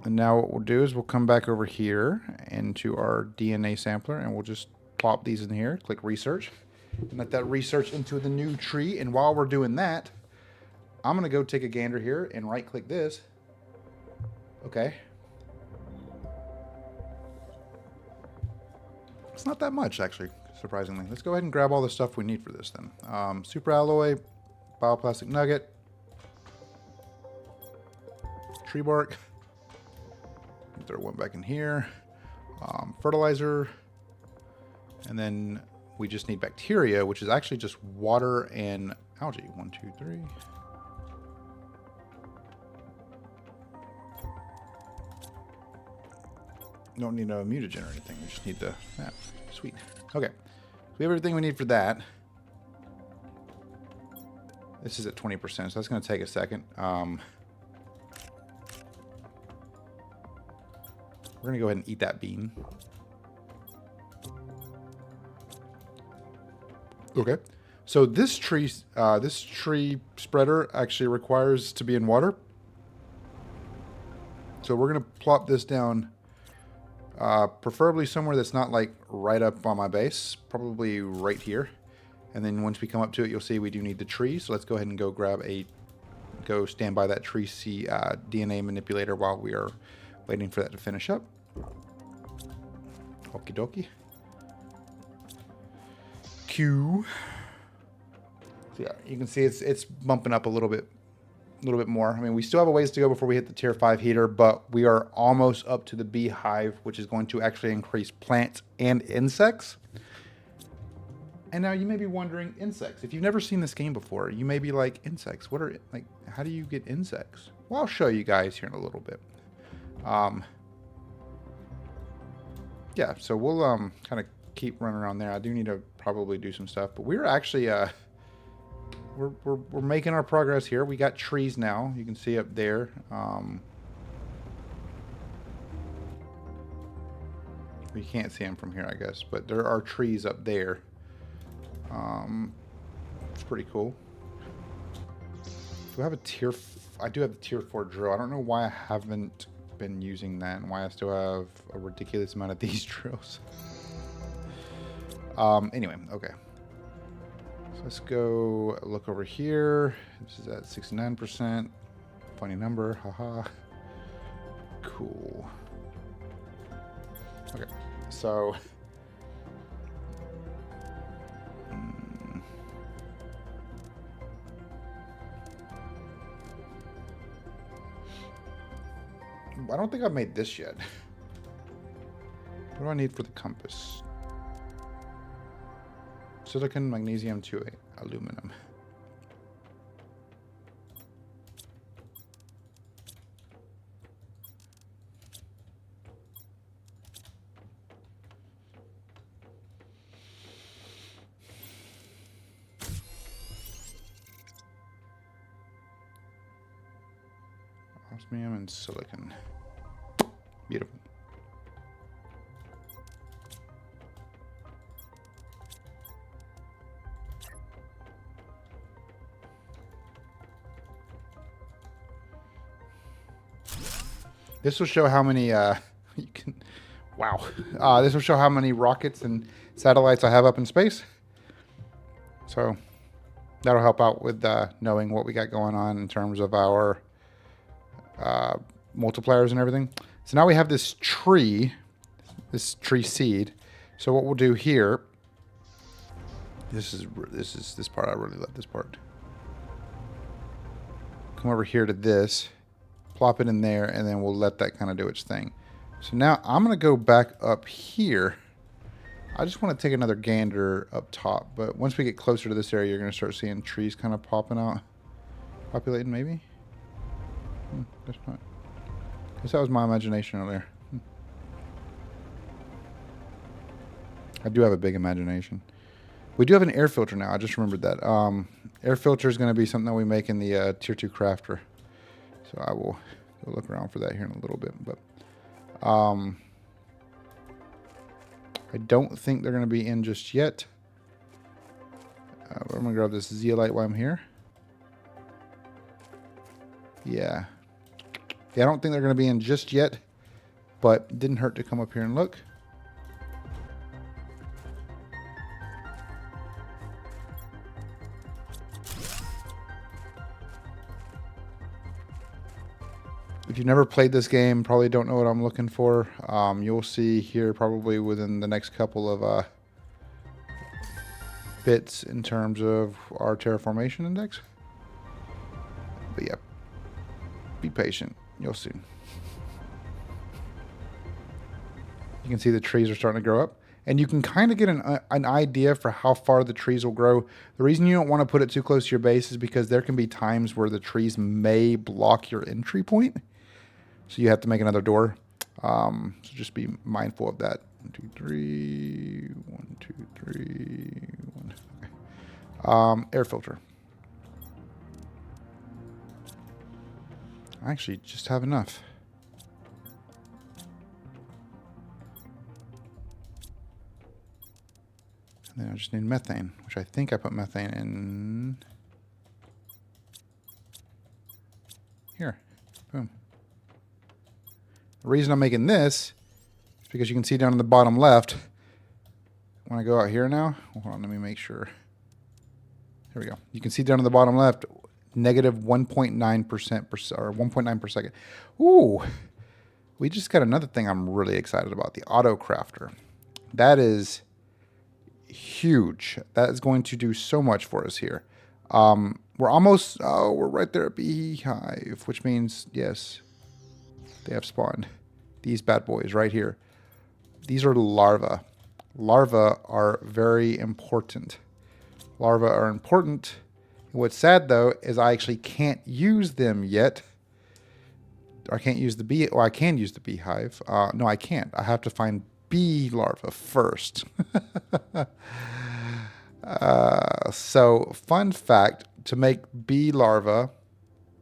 And now what we'll do is we'll come back over here into our DNA sampler, and we'll just plop these in here, click research, and let that research into the new tree. And while we're doing that, I'm going to go take a gander here and right click this. Okay. It's not that much, actually, surprisingly. Let's go ahead and grab all the stuff we need for this then. Super alloy, bioplastic nugget, tree bark. Throw one back in here. Fertilizer. And then we just need bacteria, which is actually just water and algae. 1, 2, 3. Don't need a mutagen or anything. We just need the map. Sweet. Okay. So we have everything we need for that. This is at 20%, so that's going to take a second. We're going to go ahead and eat that bean. Okay. So this tree spreader actually requires to be in water. So we're going to plop this down, preferably somewhere that's not like right up on my base, probably right here. And then once we come up to it, you'll see we do need the tree. So let's go ahead and go stand by that tree DNA manipulator while we are waiting for that to finish up. Okie dokie. Q. So yeah, you can see it's bumping up a little bit more. I mean, we still have a ways to go before we hit the tier 5 heater, but we are almost up to the beehive, which is going to actually increase plants and insects. And now you may be wondering, insects. If you've never seen this game before, you may be like, insects? What are, like, how do you get insects? Well, I'll show you guys here in a little bit. Yeah, so we'll kind of keep running around there. I do need to probably do some stuff, but we're actually we're making our progress here. We got trees now. You can see up there. You can't see them from here, I guess, but there are trees up there. It's pretty cool. Do I have a tier? I do have the tier 4 drill. I don't know why I haven't been using that and why I still have a ridiculous amount of these drills. Anyway, okay. So let's go look over here. This is at 69%. Funny number, haha. Cool. Okay, so I don't think I've made this yet. What do I need for the compass? Silicon, magnesium, 2A, aluminum. Osmium and silicon. Beautiful. This will show how many you can. Wow. This will show how many rockets and satellites I have up in space. So that'll help out with knowing what we got going on in terms of our multipliers and everything. So now we have this tree seed. So what we'll do here, this part, I really love this part. Come over here to this, plop it in there, and then we'll let that kind of do its thing. So now I'm going to go back up here. I just want to take another gander up top, but once we get closer to this area, you're going to start seeing trees kind of popping out, populating maybe. Guess not. Guess that was my imagination earlier. I do have a big imagination. We do have an air filter now. I just remembered that. Air filter is going to be something that we make in the tier 2 crafter. So I will go look around for that here in a little bit. But I don't think they're going to be in just yet. I'm going to grab this zeolite while I'm here. Yeah. Yeah, I don't think they're going to be in just yet, but it didn't hurt to come up here and look. If you've never played this game, probably don't know what I'm looking for. You'll see here probably within the next couple of bits in terms of our Terraformation index. But yeah, be patient. You'll see. You can see the trees are starting to grow up. And you can kind of get an idea for how far the trees will grow. The reason you don't want to put it too close to your base is because there can be times where the trees may block your entry point. So you have to make another door. So just be mindful of that. 1, 2, 3. 1, 2, 3. 1. Okay. Air filter. I actually just have enough. And then I just need methane, which I think I put methane in here. Boom. The reason I'm making this is because you can see down in the bottom left, when I go out here now, hold on, let me make sure. There we go. You can see down in the bottom left, negative 1.9% or 1.9 per second. Ooh, we just got another thing I'm really excited about, the auto crafter. That is huge. That is going to do so much for us here. We're almost, we're right there at beehive, which means, yes, they have spawned. These bad boys right here. These are larvae. Larvae are very important. Larvae are important. What's sad, though, is I actually can't use them yet. I can't use the bee. Well, I can use the beehive. No, I can't. I have to find bee larvae first. So, fun fact, to make bee larvae,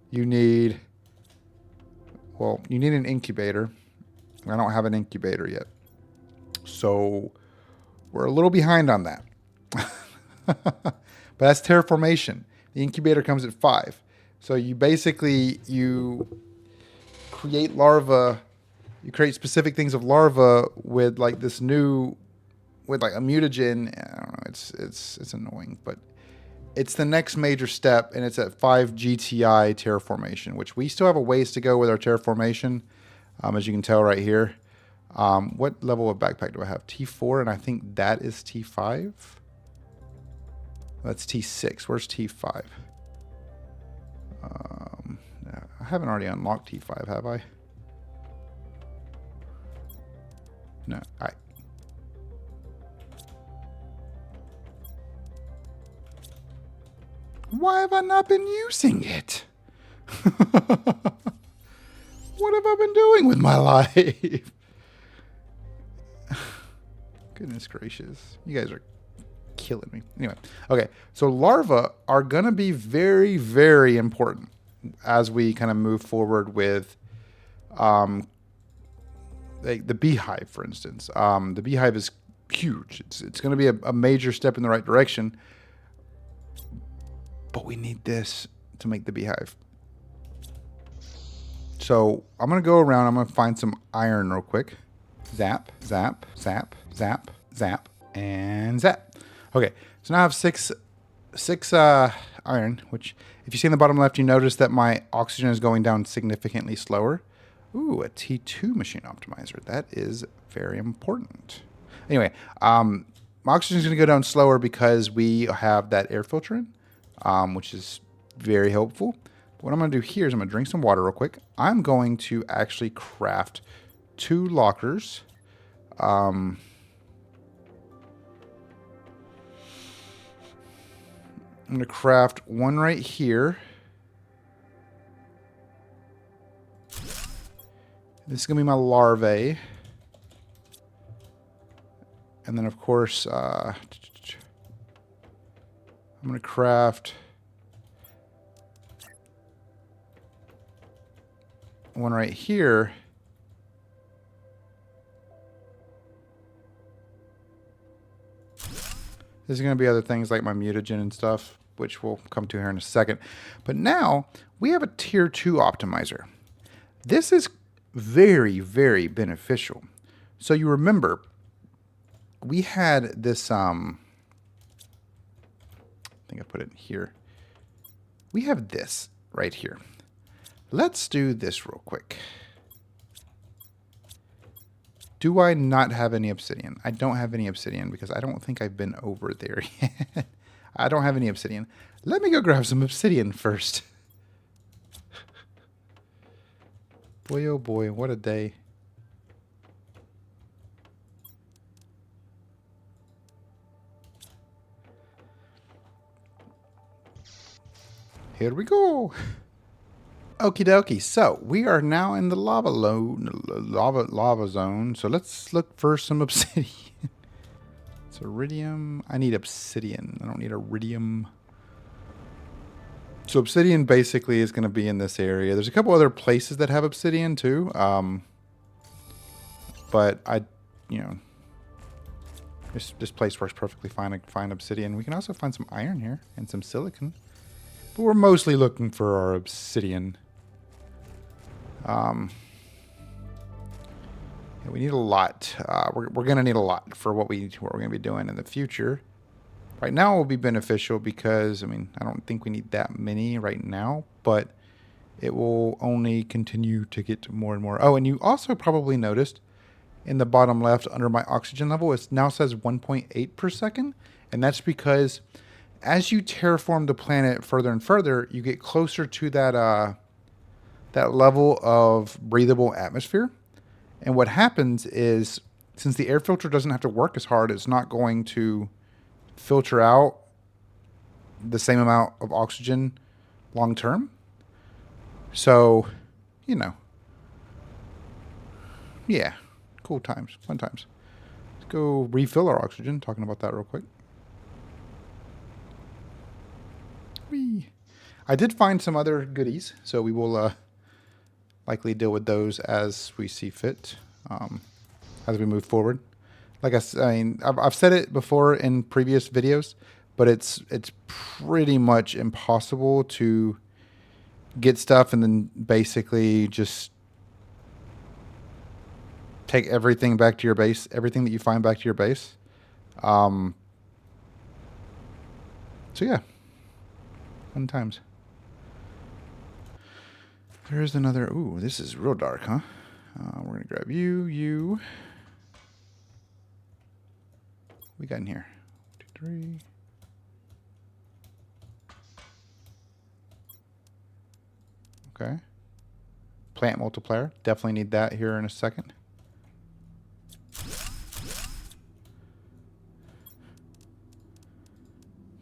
you need an incubator. I don't have an incubator yet. So we're a little behind on that. But that's terraformation. The incubator comes at 5. So you basically, you create larvae, you create specific things of larvae with like this new, with like a mutagen. I don't know, it's annoying, but it's the next major step, and it's at 5 GTI terraformation, which we still have a ways to go with our terraformation, as you can tell right here. What level of backpack do I have? T4, and I think that is T5. That's T6. Where's T5? I haven't already unlocked T5, have I? No. Why have I not been using it? What have I been doing with my life? Goodness gracious. You guys are killing me. Anyway, okay. So larvae are going to be very, very important as we kind of move forward with the beehive, for instance. The beehive is huge. It's going to be a major step in the right direction. But we need this to make the beehive. So I'm going to go around. I'm going to find some iron real quick. Zap, zap, zap, zap, zap, and zap. Okay, so now I have six iron, which if you see in the bottom left, you notice that my oxygen is going down significantly slower. Ooh, a T2 machine optimizer. That is very important. Anyway, my oxygen is going to go down slower because we have that air filter in, which is very helpful. But what I'm going to do here is I'm going to drink some water real quick. I'm going to actually craft 2 lockers. I'm going to craft one right here. This is going to be my larvae. And then, of course, I'm going to craft one right here. There's going to be other things like my mutagen and stuff, which we'll come to here in a second. But now we have a tier 2 optimizer. This is very, very beneficial. So you remember, we had this, I think I put it in here. We have this right here. Let's do this real quick. Do I not have any obsidian? I don't have any obsidian because I don't think I've been over there yet. I don't have any obsidian. Let me go grab some obsidian first. Boy, oh boy, what a day. Here we go. Okie dokie. So we are now in the lava zone. So let's look for some obsidian. It's iridium. I need obsidian. I don't need iridium. So obsidian basically is going to be in this area. There's a couple other places that have obsidian too. But this place works perfectly fine to find obsidian. We can also find some iron here and some silicon. But we're mostly looking for our obsidian. Yeah, we need a lot. We're going to need a lot for what we're going to be doing in the future. Right now it will be beneficial because, I don't think we need that many right now, but it will only continue to get more and more. Oh, and you also probably noticed in the bottom left under my oxygen level, it now says 1.8 per second. And that's because as you terraform the planet further and further, you get closer to that level of breathable atmosphere. And what happens is, since the air filter doesn't have to work as hard, it's not going to filter out the same amount of oxygen long term. So, yeah, cool times, fun times. Let's go refill our oxygen, talking about that real quick. Whee. I did find some other goodies, so we will likely deal with those as we see fit, as we move forward. Like I mean, I've said it before in previous videos, but it's pretty much impossible to get stuff and then basically just take everything back to your base, everything that you find back to your base. So yeah, fun times. There's another. Ooh, this is real dark, huh? We're gonna grab you. We got in here. 1, 2, 3. Okay. Plant multiplier. Definitely need that here in a second.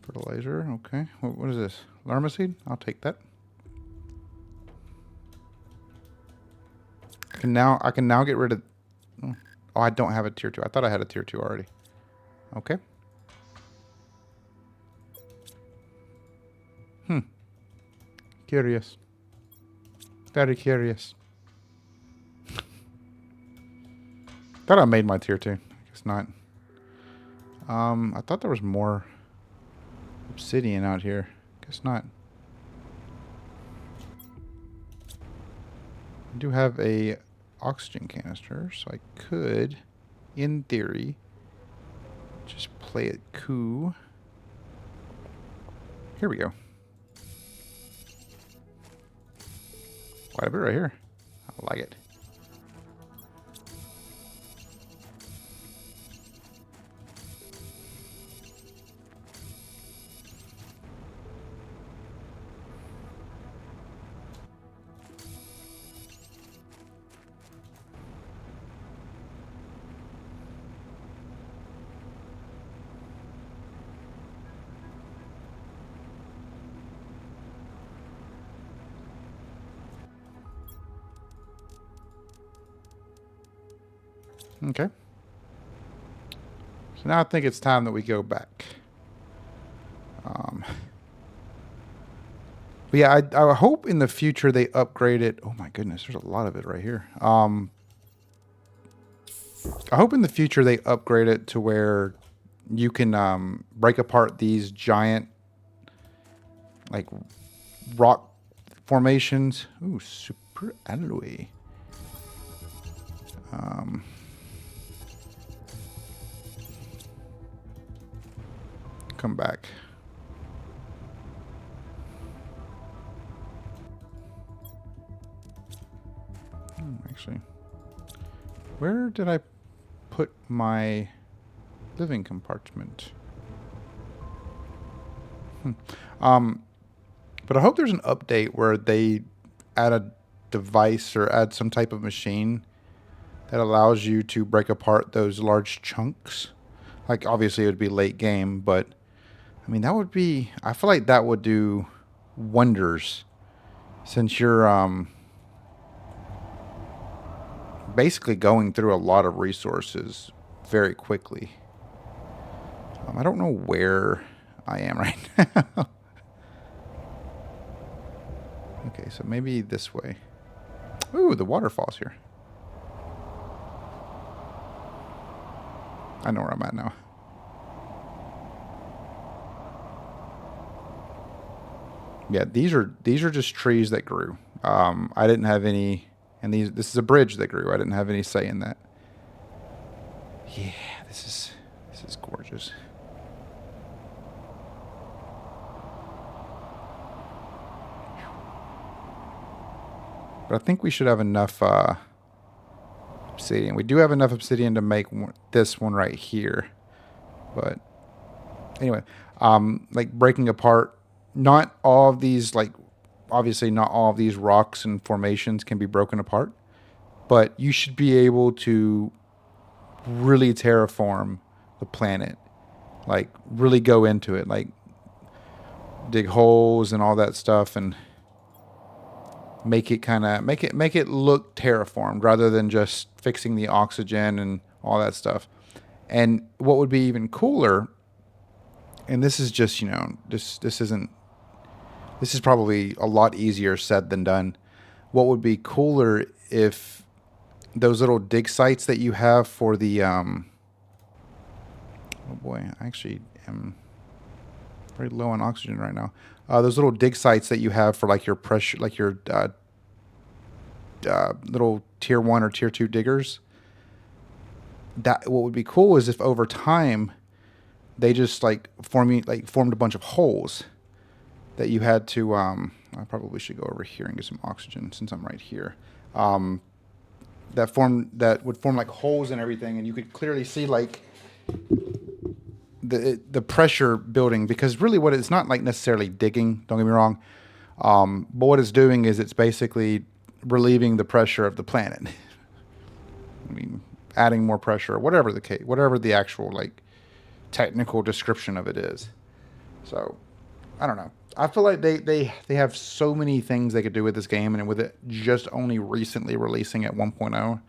Fertilizer. Okay. What is this? Llama seed? I'll take that. I can now get rid of. Oh, I don't have a tier 2. I thought I had a tier 2 already. Okay. Curious. Very curious. Thought I made my tier 2. I guess not. I thought there was more obsidian out here. Guess not. I do have a oxygen canister, so I could, in theory, just play it cool. Here we go. Quite a bit right here. I like it. Okay. So now I think it's time that we go back. But yeah, I hope in the future they upgrade it. Oh my goodness, there's a lot of it right here. I hope in the future they upgrade it to where you can break apart these giant like rock formations. Ooh, super alloy. Come back. Actually, where did I put my living compartment? But I hope there's an update where they add a device or add some type of machine that allows you to break apart those large chunks. Like, obviously it would be late game, but I mean, that would be, I feel like that would do wonders since you're basically going through a lot of resources very quickly. I don't know where I am right now. Okay, so maybe this way. Ooh, the waterfall's here. I know where I'm at now. Yeah, these are just trees that grew. I didn't have any, and this is a bridge that grew. I didn't have any say in that. Yeah, this is gorgeous. But I think we should have enough obsidian. We do have enough obsidian to make this one right here. But anyway, like breaking apart, not all of these, like obviously not all of these rocks and formations can be broken apart, but you should be able to really terraform the planet, like really go into it, like dig holes and all that stuff and make it look terraformed rather than just fixing the oxygen and all that stuff. And what would be even cooler, and this is just, you know, this is probably a lot easier said than done. What would be cooler if those little dig sites that you have for the Oh boy, I actually am very low on oxygen right now. Those little dig sites that you have for like your pressure, like your little tier 1 or tier 2 diggers. That what would be cool is if over time they just like formed a bunch of holes that you had to. I probably should go over here and get some oxygen since I'm right here. That would form like holes and everything, and you could clearly see like the pressure building, because really what it's not like necessarily digging, don't get me wrong, but what it's doing is it's basically relieving the pressure of the planet. I mean, adding more pressure, or whatever the case, whatever the actual like technical description of it is. So I don't know. I feel like they have so many things they could do with this game, and with it just only recently releasing at 1.0,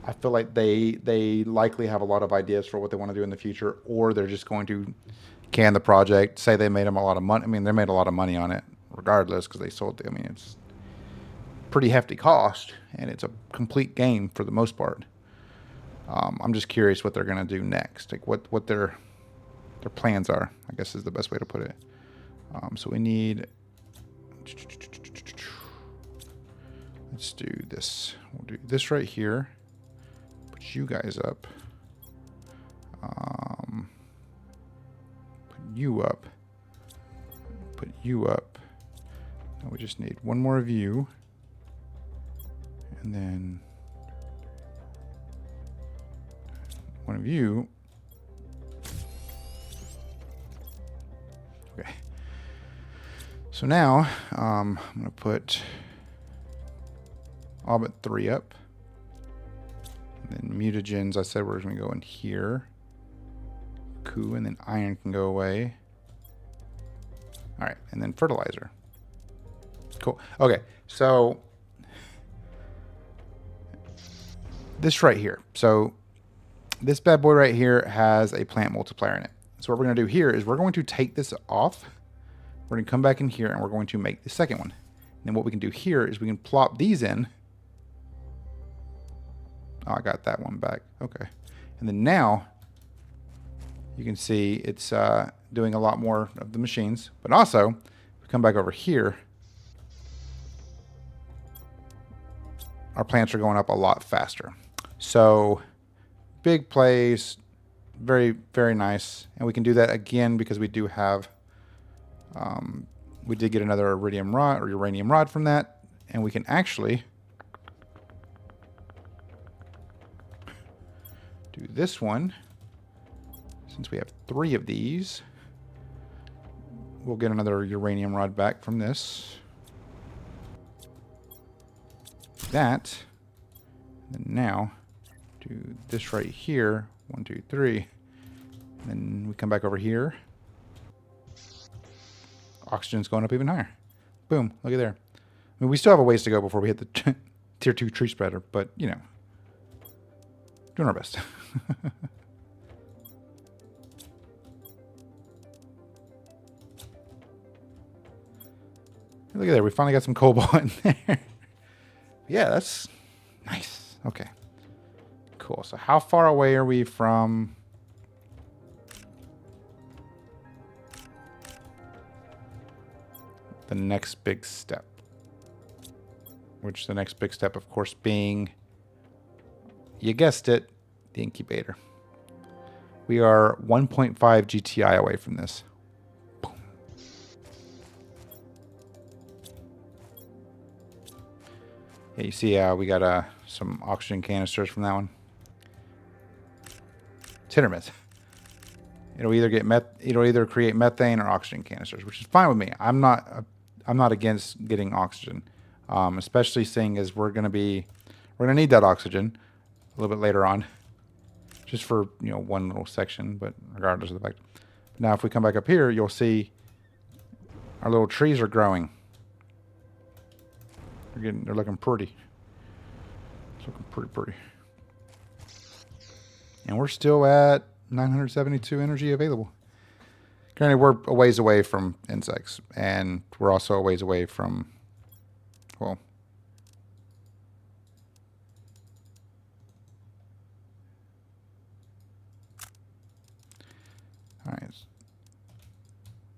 I feel like they likely have a lot of ideas for what they want to do in the future, or they're just going to can the project, say they made them a lot of money. I mean, they made a lot of money on it regardless because they sold it. I mean, it's pretty hefty cost, and it's a complete game for the most part. I'm just curious what they're going to do next, like what their plans are, I guess is the best way to put it. So we need, let's do this. We'll do this right here. Put you guys up. Put you up. Put you up. Now we just need one more of you. And then one of you. Okay. So now I'm going to put all but 3 up. And then mutagens, I said we're going to go in here. Cool, and then iron can go away. All right, and then fertilizer. Cool. Okay, so this right here. So this bad boy right here has a plant multiplier in it. So what we're going to do here is we're going to take this off. We're going to come back in here and we're going to make the second one. And then what we can do here is we can plop these in. Oh, I got that one back. Okay. And then now you can see it's doing a lot more of the machines. But also, if we come back over here, our plants are going up a lot faster. So big plays, very, very nice. And we can do that again because we do have, we did get another iridium rod or uranium rod from that. And we can actually do this one. Since we have 3 of these, we'll get another uranium rod back from this. That. And then now do this right here. 1, 2, 3. And then we come back over here. Oxygen's going up even higher. Boom, look at there. I mean, we still have a ways to go before we hit the tier 2 tree spreader, but you know, doing our best. Look at there, we finally got some cobalt in there. Yeah, that's nice. Okay, cool. So how far away are we from the next big step? Which the next big step, of course, being, you guessed it, the incubator. We are 1.5 GTI away from this. Yeah, you see we got some oxygen canisters from that one. It's hit or miss. It'll either get it'll either create methane or oxygen canisters, which is fine with me. I'm not against getting oxygen, especially seeing as we're gonna need that oxygen a little bit later on, just for one little section. But regardless of the fact, now if we come back up here, you'll see our little trees are growing. They're looking pretty. It's looking pretty. And we're still at 972 energy available. Granted, we're a ways away from insects, and we're also a ways away from, well,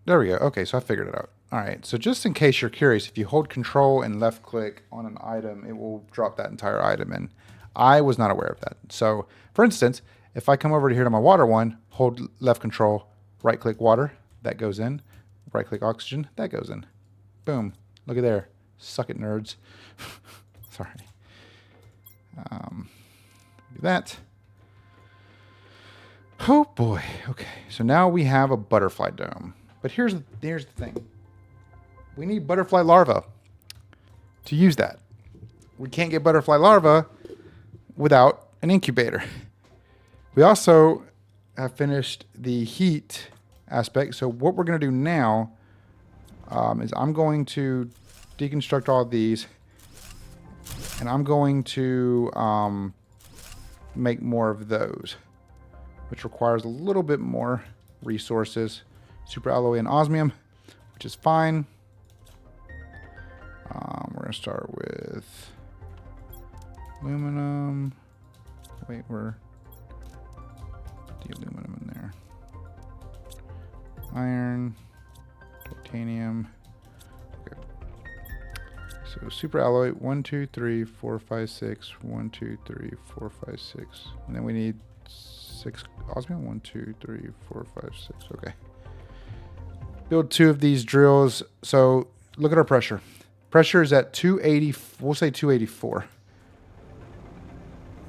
There we go. Okay, so I figured it out. All right, so just in case you're curious, if you hold control and left click on an item, it will drop that entire item in. I was not aware of that. So for instance, if I come over here to my water one, hold left control, right click water, that goes in. Right click oxygen, that goes in. Boom. Look at there. Suck it, nerds. Sorry. Do that. Oh boy. Okay. So now we have a butterfly dome. But here's the thing. We need butterfly larvae to use that. We can't get butterfly larvae without an incubator. We also have finished the heat aspect. So what we're going to do now is I'm going to deconstruct all of these, and I'm going to make more of those, which requires a little bit more resources. Super alloy and osmium, which is fine. We're going to start with aluminum. Wait, we're the aluminum in there. Iron, titanium. Okay. So super alloy 1, 2, 3, 4, 5, 6. 1, 2, 3, 4, 5, 6. And then we need 6 osmium. 1, 2, 3, 4, 5, 6. Okay. Build 2 of these drills. So look at our pressure. Pressure is at 280. We'll say 284.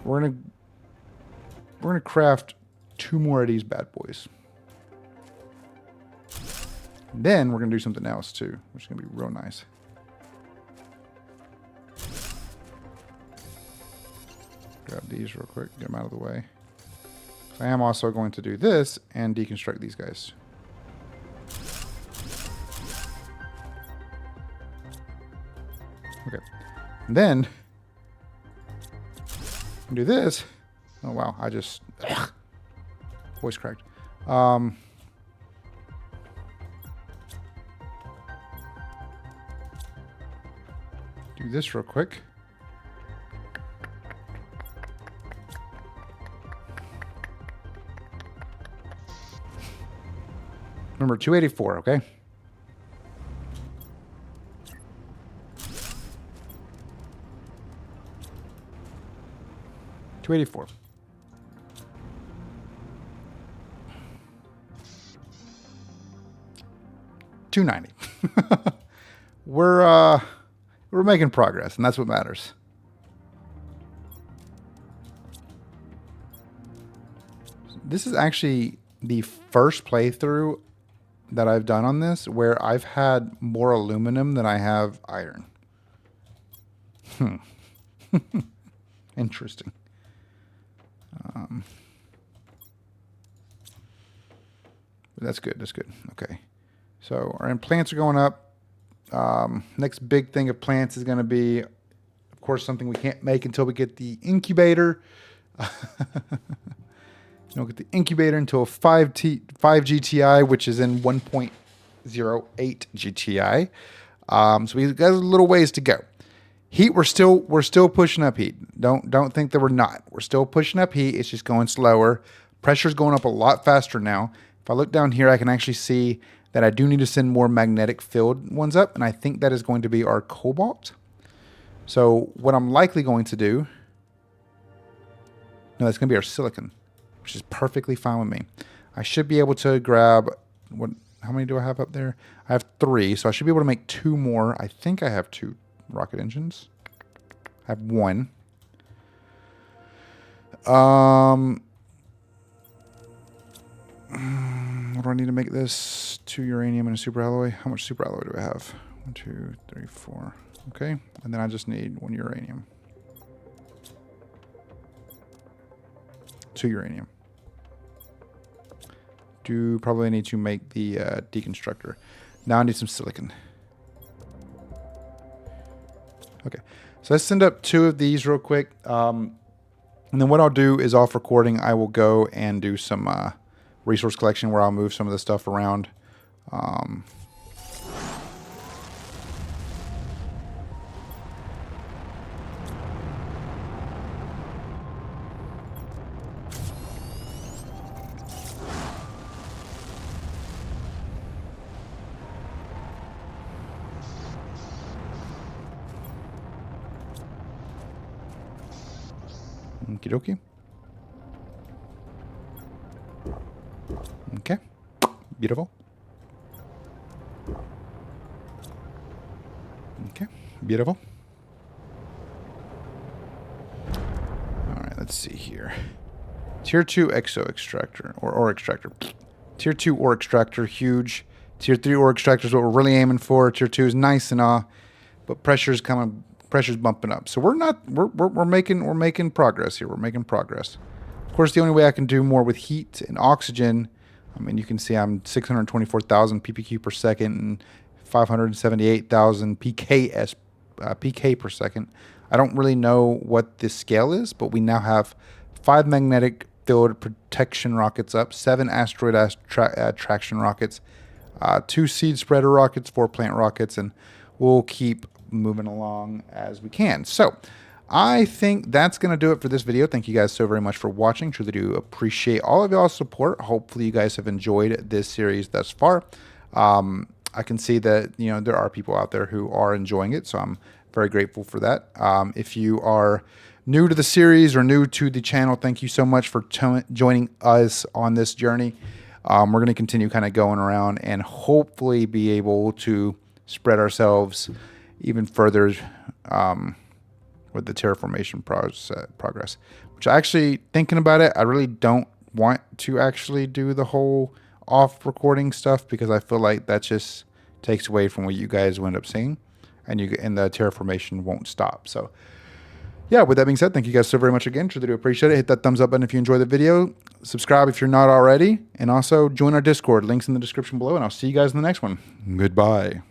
We're gonna craft 2 more of these bad boys. And then we're gonna do something else too, which is gonna be real nice. Grab these real quick, get them out of the way. I am also going to do this and deconstruct these guys. Okay. And then do this. Oh wow, I just voice cracked. Do this real quick. Remember 284, okay? $284. $290. We're making progress, and that's what matters. This is actually the first playthrough that I've done on this where I've had more aluminum than I have iron. Interesting. But that's good. That's good. Okay. So our plants are going up. Next big thing of plants is going to be, of course, something we can't make until we get the incubator. You don't get the incubator until 5 GTI, which is in 1.08 GTI. So we got a little ways to go. Heat, we're still pushing up heat. Don't think that we're not. We're still pushing up heat. It's just going slower. Pressure's going up a lot faster now. If I look down here, I can actually see that I do need to send more magnetic field ones up, and I think that is going to be our cobalt. So what I'm likely going to do, no, that's going to be our silicon, which is perfectly fine with me. I should be able to grab, how many do I have up there? I have 3, so I should be able to make 2 more. I think I have 2 rocket engines. I have 1. What do I need to make this? 2 uranium and a super alloy. How much super alloy do I have? 1, 2, 3, 4. Okay, and then I just need 1 uranium. 2 uranium. Do probably need to make the deconstructor. Now I need some silicon. Okay, so let's send up 2 of these real quick. And then what I'll do is off recording, I will go and do some resource collection where I'll move some of the stuff around. Okie dokie. Okay. Beautiful. Okay. Beautiful. All right, let's see here. Tier 2 exo extractor or ore extractor. Tier 2 ore extractor, huge. Tier 3 ore extractor is what we're really aiming for. Tier 2 is nice and all, but pressure's bumping up. So we're making progress here. We're making progress. Of course, the only way I can do more with heat and oxygen, I mean, you can see I'm 624,000 ppq per second and 578,000 pk per second. I don't really know what this scale is, but we now have 5 magnetic field protection rockets up, 7 asteroid traction rockets, 2 seed spreader rockets, 4 plant rockets, and we'll keep moving along as we can. So I think that's going to do it for this video. Thank you guys so very much for watching. Truly do appreciate all of y'all's support. Hopefully you guys have enjoyed this series thus far. I can see that, you know, there are people out there who are enjoying it, so I'm very grateful for that. If you are new to the series or new to the channel, thank you so much for joining us on this journey. We're going to continue kind of going around and hopefully be able to spread ourselves even further with the terraformation progress, which actually, thinking about it, I really don't want to actually do the whole off recording stuff because I feel like that just takes away from what you guys will end up seeing, and the terraformation won't stop. So yeah, with that being said, thank you guys so very much again. Truly do appreciate it. Hit that thumbs up button if you enjoyed the video. Subscribe if you're not already, and also join our Discord. Links in the description below, and I'll see you guys in the next one. Goodbye.